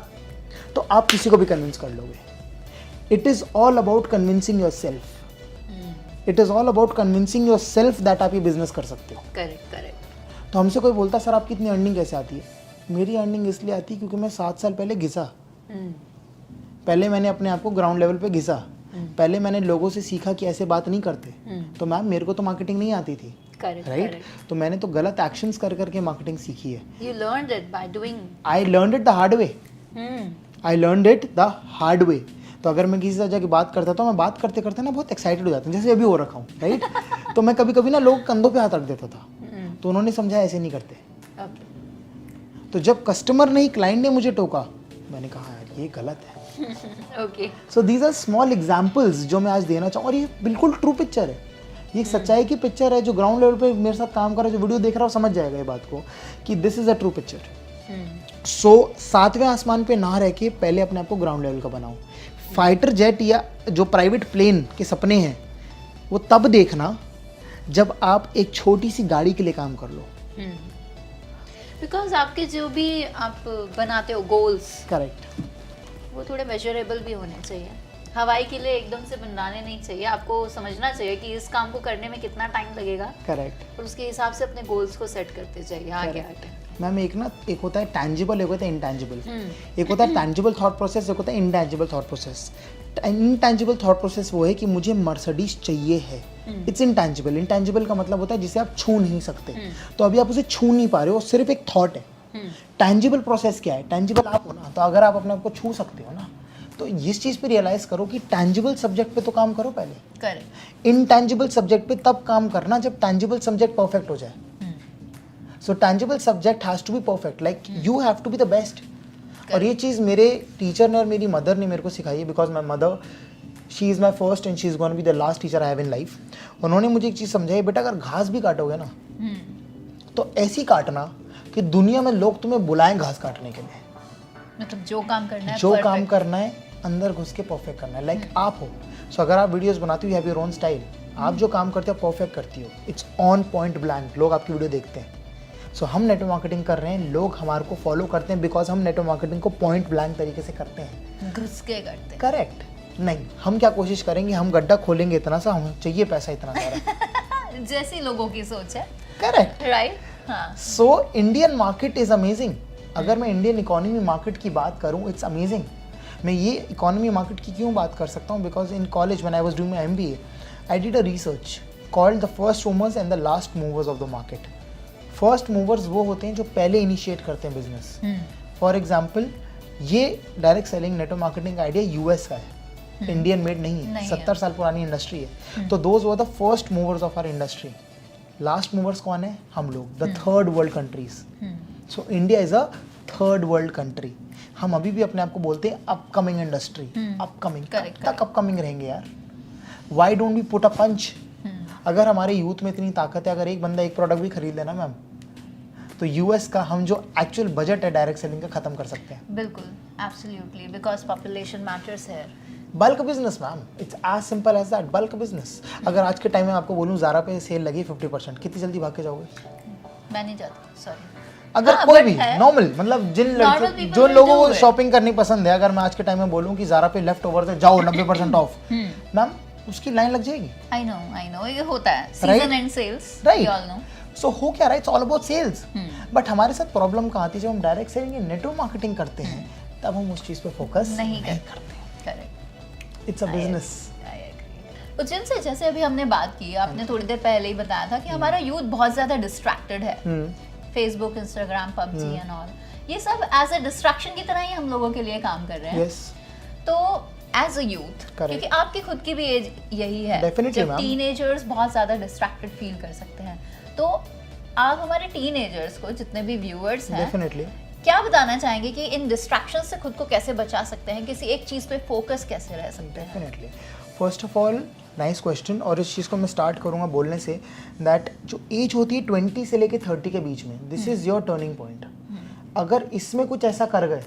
S2: तो आप किसी को भी कन्विंस कर लोगे. It is all about convincing your self. It is all about convincing your self that आप ये बिजनेस कर सकते हो.
S1: करेक्ट.
S2: तो हमसे कोई बोलता सर आपकी इतनी अर्निंग कैसे आती है? मेरी अर्निंग इसलिए आती है क्योंकि मैं 7 साल पहले घिसा. पहले मैंने अपने आप को ग्राउंड लेवल पे घिसा. पहले मैंने लोगों से सीखा कि ऐसे बात नहीं करते. तो मैम मेरे को तो मार्केटिंग नहीं आती थी, राइट? तो मैंने तो गलत एक्शंस कर करके मार्केटिंग सीखी है.
S1: You learned it by doing.
S2: I learned it the hard way. I learned it the hard way. तो अगर मैं किसी से जाके बात करता तो मैं बात करते करते ना बहुत एक्साइटेड हो जाता हूँ, जैसे अभी हो रखा हूँ, राइट? तो मैं कभी कभी ना लोग कंधों पे हाथ रख देता था. तो उन्होंने समझा ऐसे नहीं करते. तो जब कस्टमर नहीं, क्लाइंट ने मुझे टोका, मैंने कहा यार ये गलत है.
S1: Okay.
S2: So these are small examples जो मैं आज देना चाहूँ. और ये बिल्कुल ट्रू पिक्चर है. ये एक सच्चाई की पिक्चर है. जो ग्राउंड लेवल पे मेरे साथ काम कर रहा है, जो वीडियो देख रहा हो, समझ जाएगा ये बात को कि this is a true picture. So 7वें आसमान पे ना रह के पहले अपने आप को ग्राउंड लेवल का बनाओ. फाइटर जेट या जो प्राइवेट प्लेन के सपने हैं वो तब देखना जब आप एक छोटी सी गाड़ी के लिए काम कर लो.
S1: बिकॉज आपके जो भी आप बनाते हो गोल्स,
S2: करेक्ट,
S1: वो थोड़े मेजरेबल भी होने चाहिए. हवाई के लिए एकदम से बनाने नहीं चाहिए. आपको समझना चाहिए कि इस काम को करने में कितना टाइम लगेगा.
S2: करेक्ट.
S1: और उसके हिसाब से अपने गोल्स को सेट करते जाइए आगे आगे.
S2: मैम एक होता है टैंजिबल, एक होता है इंटैंजिबल. एक होता है टैंजिबल थॉट प्रोसेस, एक होता है intangible thought process. Intangible thought process वो है कि मुझे मर्सिडीज चाहिए है. It's intangible. इंटैंजिबल का मतलब होता है जिसे आप छू नहीं सकते. तो अभी आप उसे छू नहीं पा रहे हो, सिर्फ एक थॉट है. टैंजिबल प्रोसेस क्या है? टैंजिबल आप हो ना, तो अगर आप अपने आप को छू सकते हो ना, तो इस चीज़ पे रियलाइज़ करो कि टैंजिबल सब्जेक्ट पे तो काम करो पहले.
S1: करेक्ट.
S2: इनटैंजिबल सब्जेक्ट पे तब काम करना जब टैंजिबल सब्जेक्ट परफेक्ट हो जाए. So tangible subject has to be perfect. Like you have to be the best. और ये चीज़ मेरे टीचर ने और मेरी मदर ने मेरे को सिखाई है. Because my mother, she is my first and she is gonna be the last teacher I have in life. उन्होंने मुझे एक चीज़ समझाई, बेटा अगर घास भी काटोगे ना, तो ऐसी काटना कि दुनिया में लोग तुम्हें बुलाएं घास काटने के लिए.
S1: मतलब जो काम करना है,
S2: जो काम करना है अंदर घुस के परफेक्ट करना है. लाइक आप हो. सो अगर आप वीडियोस बनाती हो, you have your own style. आप जो काम करते हो परफेक्ट करती हो. It's on point blank. लोग आपकी वीडियो देखते हैं. सो हम नेटवर्क मार्केटिंग कर रहे हैं, लोग हमारे को फॉलो करते हैं बिकॉज हम नेटवर्क मार्केटिंग को पॉइंट ब्लैंक तरीके से करते हैं.
S1: घुस के करते हैं.
S2: करेक्ट. नहीं, हम क्या कोशिश करेंगे, हम गड्ढा खोलेंगे इतना सा, हमें चाहिए पैसा इतना सारा।
S1: जैसी लोगों की सोच है,
S2: करेक्ट,
S1: राइट? हाँ,
S2: so Indian market is amazing. अगर मैं इंडियन इकोनॉमी मार्केट की बात करूं, इट्स अमेजिंग। मैं ये इकोनॉमी मार्केट की क्यों बात कर सकता हूं? Because in college when I was doing my MBA, I did a research called the first movers and the last movers of the market. First movers वो होते हैं जो पहले इनिशिएट करते हैं बिजनेस। फॉर एग्जाम्पल, ये डायरेक्ट सेलिंग नेटवर्क मार्केटिंग का idea US का है, इंडियन मेड नहीं है, 70 साल पुरानी इंडस्ट्री है। तो those were the first movers of our industry. Last movers कौन है? हम लोग, the third world countries. So India is a third world country. हम अभी भी अपने आप को बोलते हैं अपकमिंग इंडस्ट्री, अपकमिंग। कब तक अपकमिंग रहेंगे यार? Why don't we put a punch? अगर हमारे यूथ में इतनी ताकत है, अगर एक बंदा एक प्रोडक्ट भी खरीद लेना मैम, तो यूएस का हम जो एक्चुअल बजट है डायरेक्ट सेलिंग का खत्म कर सकते हैं।
S1: बिल्कुल, एब्सोल्युटली, बिकॉज पॉपुलेशन मैटर्स है।
S2: Bulk business ma'am, it's as simple as that, bulk business. अगर आज के टाइम में आपको बोलूं ज़ारा पे सेल लगी 50%, कितनी जल्दी भाग के जाओगे?
S1: मैं नहीं जाती, सॉरी।
S2: अगर
S1: हाँ,
S2: कोई
S1: but
S2: भी
S1: है।
S2: नॉर्मल, मतलब
S1: Normal people
S2: जो
S1: will
S2: लोगों
S1: do
S2: को
S1: it.
S2: शॉपिंग करनी पसंद है, अगर मैं आज के टाइम में बोलूं कि ज़ारा पे लेफ्ट ओवर से जाओ 90% ऑफ, मैम उसकी लाइन लग जाएगी।
S1: आई नो, ये होता है,
S2: Right?
S1: Season end sales,
S2: Right.
S1: We all know.
S2: So हो क्या रहा है, it's all about sales. But हमारे साथ प्रॉब्लम कहाँ आती है? जब हम डायरेक्ट सेलिंग या नेटवर्क मार्केटिंग करते हैं, तब हम उस चीज़ पे फोकस
S1: नहीं
S2: करते।
S1: Correct.
S2: It's a business.
S1: Ujjain से जैसे अभी हमने बात की, आपने थोड़ी देर पहले ही बताया था कि हमारा यूथ बहुत ज्यादा डिस्ट्रैक्टेड है। Facebook, Instagram, PUBG and all, ये सब एज अ डिस्ट्रैक्शन की तरह ही हम लोगों के लिए काम कर रहे हैं।
S2: यस,
S1: तो एज अ यूथ, क्योंकि आपकी खुद की भी एज यही है,
S2: Definitely,
S1: जब
S2: ma'am.
S1: टीनेजर्स बहुत ज्यादा डिस्ट्रैक्टेड फील कर सकते हैं, तो आप हमारे टीनेजर्स को, जितने भी व्यूअर्स हैं,
S2: डेफिनेटली।
S1: क्या बताना चाहेंगे कि इन डिस्ट्रैक्शन से खुद को कैसे बचा सकते हैं, किसी एक चीज पे फोकस कैसे रह सकते हैं?
S2: Definitely, first of all nice question. और इस चीज़ को मैं स्टार्ट करूँगा बोलने से दैट जो एज होती है 20 से लेके 30 के बीच में, this is your turning point. अगर इसमें कुछ ऐसा कर गए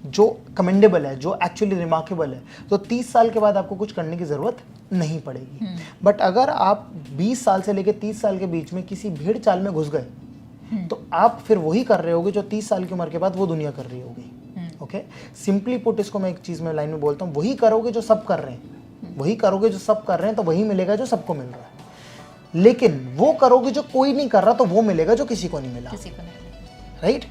S2: जो कमेंडेबल है, जो एक्चुअली रिमार्केबल है, तो 30 साल के बाद आपको कुछ करने की ज़रूरत नहीं पड़ेगी। बट अगर आप 20 साल से लेके 30 साल के बीच में किसी भीड़ चाल में घुस गए, तो आप फिर वही कर रहे होगे जो 30 साल की उम्र के बाद वो दुनिया कर रही होगी। ओके, सिंपली पुट, इसको मैं एक चीज़ में लाइन में बोलता हूँ, वही करोगे जो सब कर रहे हैं, वही करोगे जो सब कर रहे हैं, तो वही मिलेगा जो सबको मिल रहा है। लेकिन वो करोगे जो कोई नहीं कर रहा, तो वो मिलेगा जो किसी को नहीं मिला।
S1: किसी को नहीं।
S2: राइट?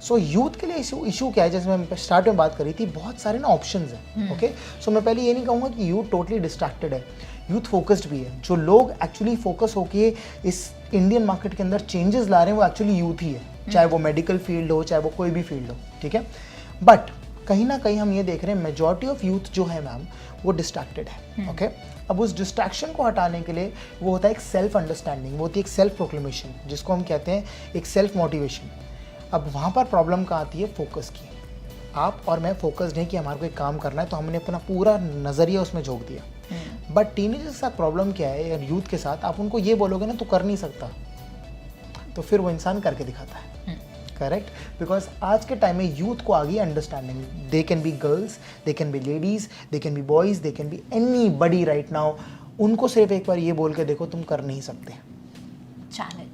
S2: सो यूथ के लिए इशू क्या है? जैसे मैं स्टार्ट में बात करी थी, बहुत सारे ना ऑप्शंस हैं। ओके, सो मैं पहले ये नहीं कहूँगा कि यूथ टोटली डिस्ट्रैक्टेड है, यूथ फोकस्ड भी है। जो लोग एक्चुअली फोकस होके इस इंडियन मार्केट के अंदर चेंजेस ला रहे हैं, वो एक्चुअली यूथ ही है, चाहे वो मेडिकल फील्ड हो, चाहे वो कोई भी फील्ड हो। ठीक है, बट कहीं ना कहीं हम ये देख रहे हैं मेजॉरिटी ऑफ यूथ जो है मैम, वो डिस्ट्रैक्टेड है। ओके, अब उस डिस्ट्रैक्शन को हटाने के लिए वो होता है एक सेल्फ अंडरस्टैंडिंग, वो होती है एक सेल्फ प्रोक्लेमेशन, जिसको हम कहते हैं एक सेल्फ मोटिवेशन। अब वहाँ पर प्रॉब्लम कहाँ आती है? फोकस की। आप और मैं फोकस्ड हैं कि हमारे को एक काम करना है, तो हमने अपना पूरा नज़रिया उसमें झोंक दिया। बट टीनेजर्स के साथ प्रॉब्लम क्या है, या यूथ के साथ, आप उनको ये बोलोगे ना, तो कर नहीं सकता, तो फिर वो इंसान करके दिखाता है। करेक्ट? बिकॉज आज के टाइम में यूथ को आ गई understanding, they can be girls, they can be ladies, they can be boys, they can be any buddy right now. उनको सिर्फ एक बार ये बोल के देखो, तुम कर नहीं सकते।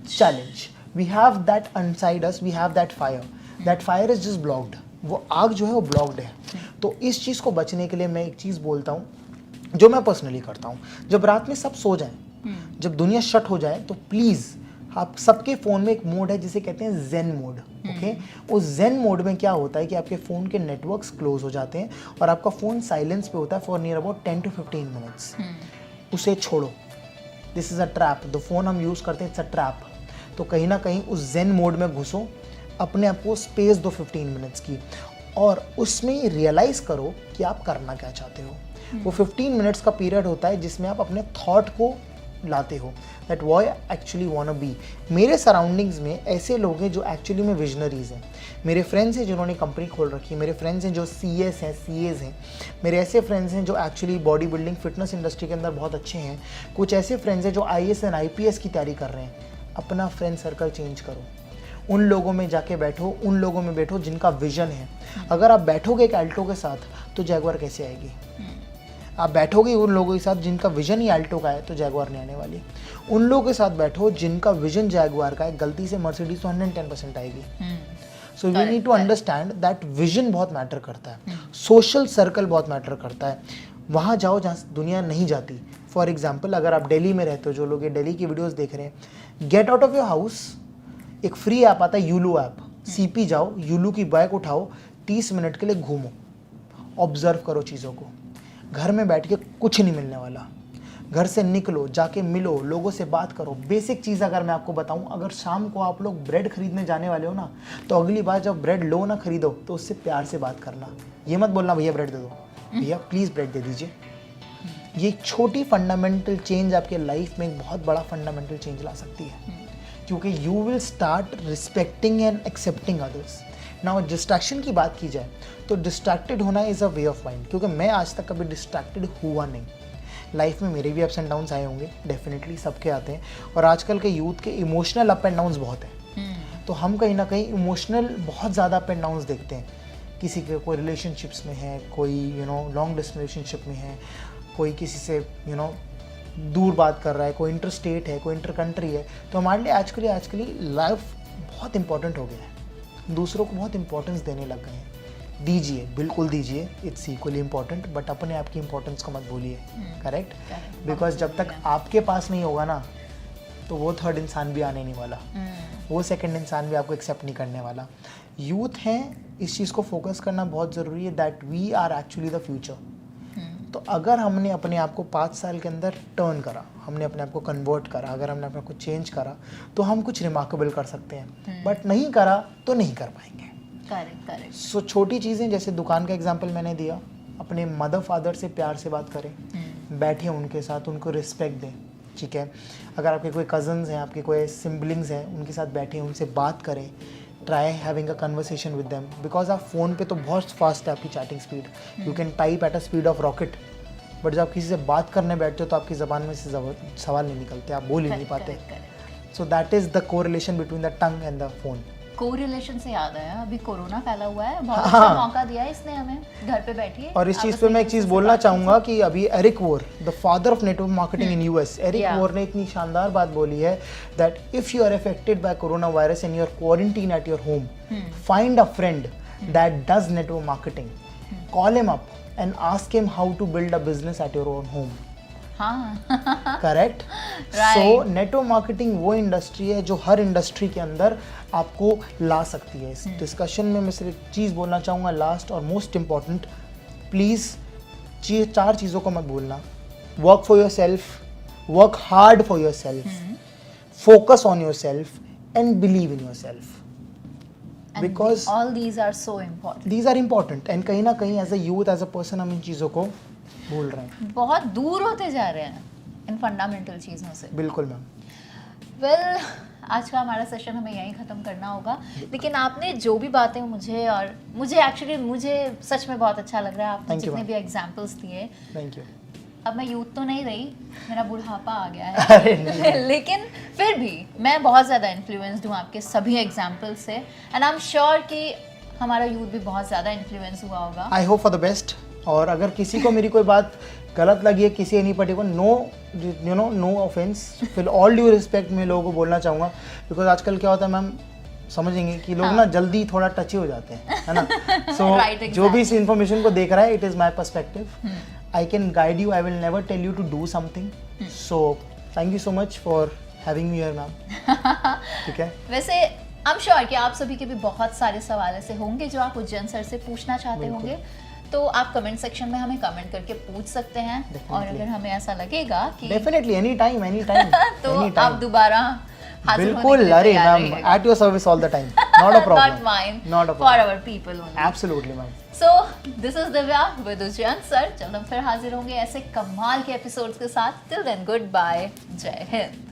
S2: Challenge, we have that inside us, we have that fire, that fire is just blocked. वो आग जो है वो ब्लॉक्ड है। तो इस चीज़ को बचने के लिए मैं एक चीज़ बोलता हूँ, जो मैं पर्सनली करता हूँ। जब रात में सब सो जाएं, जब दुनिया शट हो जाए, तो प्लीज़ आप सबके फ़ोन में एक मोड है जिसे कहते हैं जेन मोड। ओके, उस जेन मोड में क्या होता है कि आपके फ़ोन के नेटवर्क्स क्लोज हो जाते हैं और आपका फ़ोन साइलेंस पे होता है for near about 10 to 15 minutes. उसे छोड़ो, this is a trap. The phone हम यूज़ करते हैं, इट्स अ ट्रैप। तो कहीं ना कहीं उस जेन मोड में घुसो, अपने आप को स्पेस दो 15 मिनट्स की, और उसमें रियलाइज़ करो कि आप करना क्या चाहते हो। वो 15 मिनट्स का पीरियड होता है जिसमें आप अपने थॉट को लाते हो, that why actually want be. मेरे सराउंडिंग्स में ऐसे लोग हैं जो एक्चुअली में विजनरीज हैं। मेरे फ्रेंड्स हैं जिन्होंने कंपनी खोल रखी है, मेरे फ्रेंड्स हैं जो CS हैं, CAs हैं, मेरे ऐसे फ्रेंड्स हैं जो actually body building fitness industry के अंदर बहुत अच्छे हैं, कुछ ऐसे फ्रेंड्स हैं जो IAS एंड IPS की तैयारी कर रहे हैं। अपना फ्रेंड सर्कल चेंज करो, उन लोगों में जाके बैठो, उन लोगों में बैठो जिनका विजन है। अगर आप बैठोगे एक अल्टो के साथ, तो जैगवार कैसे आएगी? आप बैठोगे उन लोगों के साथ जिनका विजन ही अल्टो का है, तो जैगवार नहीं आने वाली। उन लोगों के साथ बैठो जिनका विजन जैगवार का है, गलती से मर्सिडीज तो 110% आएगी। So we need to understand that vision बहुत मैटर करता है, सोशल सर्कल बहुत मैटर करता है। वहाँ जाओ जहाँ दुनिया नहीं जाती। फॉर एग्जाम्पल अगर आप दिल्ली में रहते हो, जो लोग ये दिल्ली की वीडियोस देख रहे हैं, gate out of your house, एक फ्री ऐप आता है यूलू ऐप, सीपी जाओ, यूलू की बाइक उठाओ, 30 मिनट के लिए घूमो, ऑब्जर्व करो चीज़ों को। घर में बैठ के कुछ नहीं मिलने वाला, घर से निकलो, जाके मिलो, लोगों से बात करो। बेसिक चीज़ अगर मैं आपको बताऊं, अगर शाम को आप लोग ब्रेड खरीदने जाने वाले हो ना, तो अगली बार जब ब्रेड लो ना खरीदो तो उससे प्यार से बात करना। ये मत बोलना भैया ब्रेड दे दो, भैया प्लीज़ ब्रेड दे दीजिए। ये एक छोटी फंडामेंटल चेंज आपके लाइफ में एक बहुत बड़ा फंडामेंटल चेंज ला सकती है, क्योंकि you will start respecting and accepting others. Now distraction की बात की जाए तो डिस्ट्रैक्टेड होना is a way of mind, क्योंकि मैं आज तक कभी डिस्ट्रैक्टेड हुआ नहीं। लाइफ में मेरे भी अप्स एंड डाउन्स आए होंगे, डेफिनेटली सबके आते हैं, और आजकल के यूथ के इमोशनल अप एंड डाउन्स बहुत हैं। तो हम कहीं ना कहीं इमोशनल बहुत ज़्यादा अप एंड डाउन्स देखते हैं। किसी के कोई रिलेशनशिप्स में है, कोई लॉन्ग डिस्टेंस रिलेशनशिप में है, कोई किसी से दूर बात कर रहा है, कोई इंटर स्टेट है, कोई इंटर कंट्री है। तो हमारे लिए आजकल लाइफ बहुत इंपॉर्टेंट हो गया है, दूसरों को बहुत इंपॉर्टेंस देने लग गए हैं। दीजिए, बिल्कुल दीजिए, इट्स इक्वली इंपॉर्टेंट, बट अपने आप की इंपॉर्टेंस को मत भूलिए। करेक्ट? बिकॉज जब तक आपके पास नहीं होगा ना, तो वो थर्ड इंसान भी आने नहीं वाला, वो सेकंड इंसान भी आपको एक्सेप्ट नहीं करने वाला। यूथ हैं, इस चीज़ को फोकस करना बहुत ज़रूरी है, that we are actually the future. तो अगर हमने अपने आप को 5 साल के अंदर टर्न करा, हमने अपने आप को कन्वर्ट करा, अगर हमने अपने आप को चेंज करा, तो हम कुछ रिमार्केबल कर सकते हैं। बट नहीं करा तो नहीं कर पाएंगे।
S1: करेक्ट।
S2: सो छोटी चीज़ें, जैसे दुकान का एग्जांपल मैंने दिया, अपने मदर फादर से प्यार से बात करें, बैठे उनके साथ, उनको रिस्पेक्ट दें। ठीक है? अगर आपके कोई कज़न्स हैं, आपके कोई सिबलिंग्स हैं, उनके साथ बैठे, उनसे बात करें, try having a conversation with them. Because आप फ़ोन पे तो बहुत फास्ट है आपकी chatting speed, you can type at a speed of rocket, but जब आप किसी से बात करने बैठते हो तो आपकी ज़बान में से सवाल नहीं निकलते, आप बोल ही नहीं पाते। So that is the correlation between the tongue and the phone.
S1: Correlation से याद आया, अभी कोरोना फैला हुआ है, बहुत अच्छा मौका दिया है इसने हमें, घर पे बैठिए।
S2: और इस चीज़ पे मैं एक चीज़ बोलना चाहूँगा कि अभी Eric Worre, the father of network marketing in US, Eric Worre ने इतनी शानदार बात बोली है that if you are affected by corona virus and you are quarantine at your home, find a friend that does network marketing, call him up and ask him how to build a business at your own home. Correct? So network marketing वो industry है जो हर industry के अंदर आपको ला सकती है। इस discussion में मैं सिर्फ एक चीज़ बोलना चाहूँगा, लास्ट और मोस्ट इम्पॉर्टेंट, प्लीज़ 4 चीज़ों को मत भूलना। Work for yourself, work hard for yourself, focus on yourself and believe in yourself, because
S1: all these are so important.
S2: These are important, and कहीं ना कहीं as a youth, as a person, हम इन चीज़ों को भूल रहे हैं,
S1: बहुत दूर होते जा रहे हैं इन फंडामेंटल चीज़ों से।
S2: बिल्कुल मैम।
S1: वेल, आज का हमारा सेशन हमें यहीं ख़त्म करना होगा, लेकिन आपने जो भी बातें मुझे सच में बहुत अच्छा लग रहा है, आपने जितने भी एग्जांपल्स दिए।
S2: Thank you.
S1: अब मैं यूथ तो नहीं रही, मेरा बुढ़ापा आ गया है लेकिन फिर भी मैं बहुत ज़्यादा इन्फ्लुएंस्ड हूँ आपके सभी एग्जाम्पल से, एंड आई एम श्योर कि हमारा यूथ भी बहुत ज़्यादा इन्फ्लुएंस हुआ होगा।
S2: I hope for the best. और अगर किसी को मेरी कोई बात गलत लगी है, किसी एनी पर्टिकुलर, नो ऑफेंस, फिर ऑल ड्यू रिस्पेक्ट मैं लोगों को बोलना चाहूँगा, बिकॉज आजकल क्या होता है मैम, समझेंगे कि लोग ना जल्दी थोड़ा टची हो जाते हैं, है ना? सो जो भी इस इन्फॉर्मेशन को देख रहा है, it is my perspective, I can guide you, I will never tell you to do something. So thank you so much for having me here ma'am. ठीक है?
S1: वैसे आई एम श्योर कि आप सभी के भी बहुत सारे सवाल ऐसे होंगे जो आप उज्जैन सर से पूछना चाहते होंगे, तो आप कमेंट सेक्शन में हमें कमेंट करके पूछ सकते हैं। और अगर हमें ऐसा लगेगा कि
S2: डेफिनेटली एनी टाइम
S1: तो आप दोबारा
S2: बिल्कुल, अरे ma'am, at your service all the time, not a problem,
S1: not mine,
S2: not a
S1: for our people only.
S2: Absolutely ma'am.
S1: So this is Divya with Ujjain sir. जल्द हम फिर हाजिर होंगे ऐसे कमाल के एपिसोड्स के साथ। टिल देन, गुड बाय, जय हिंद।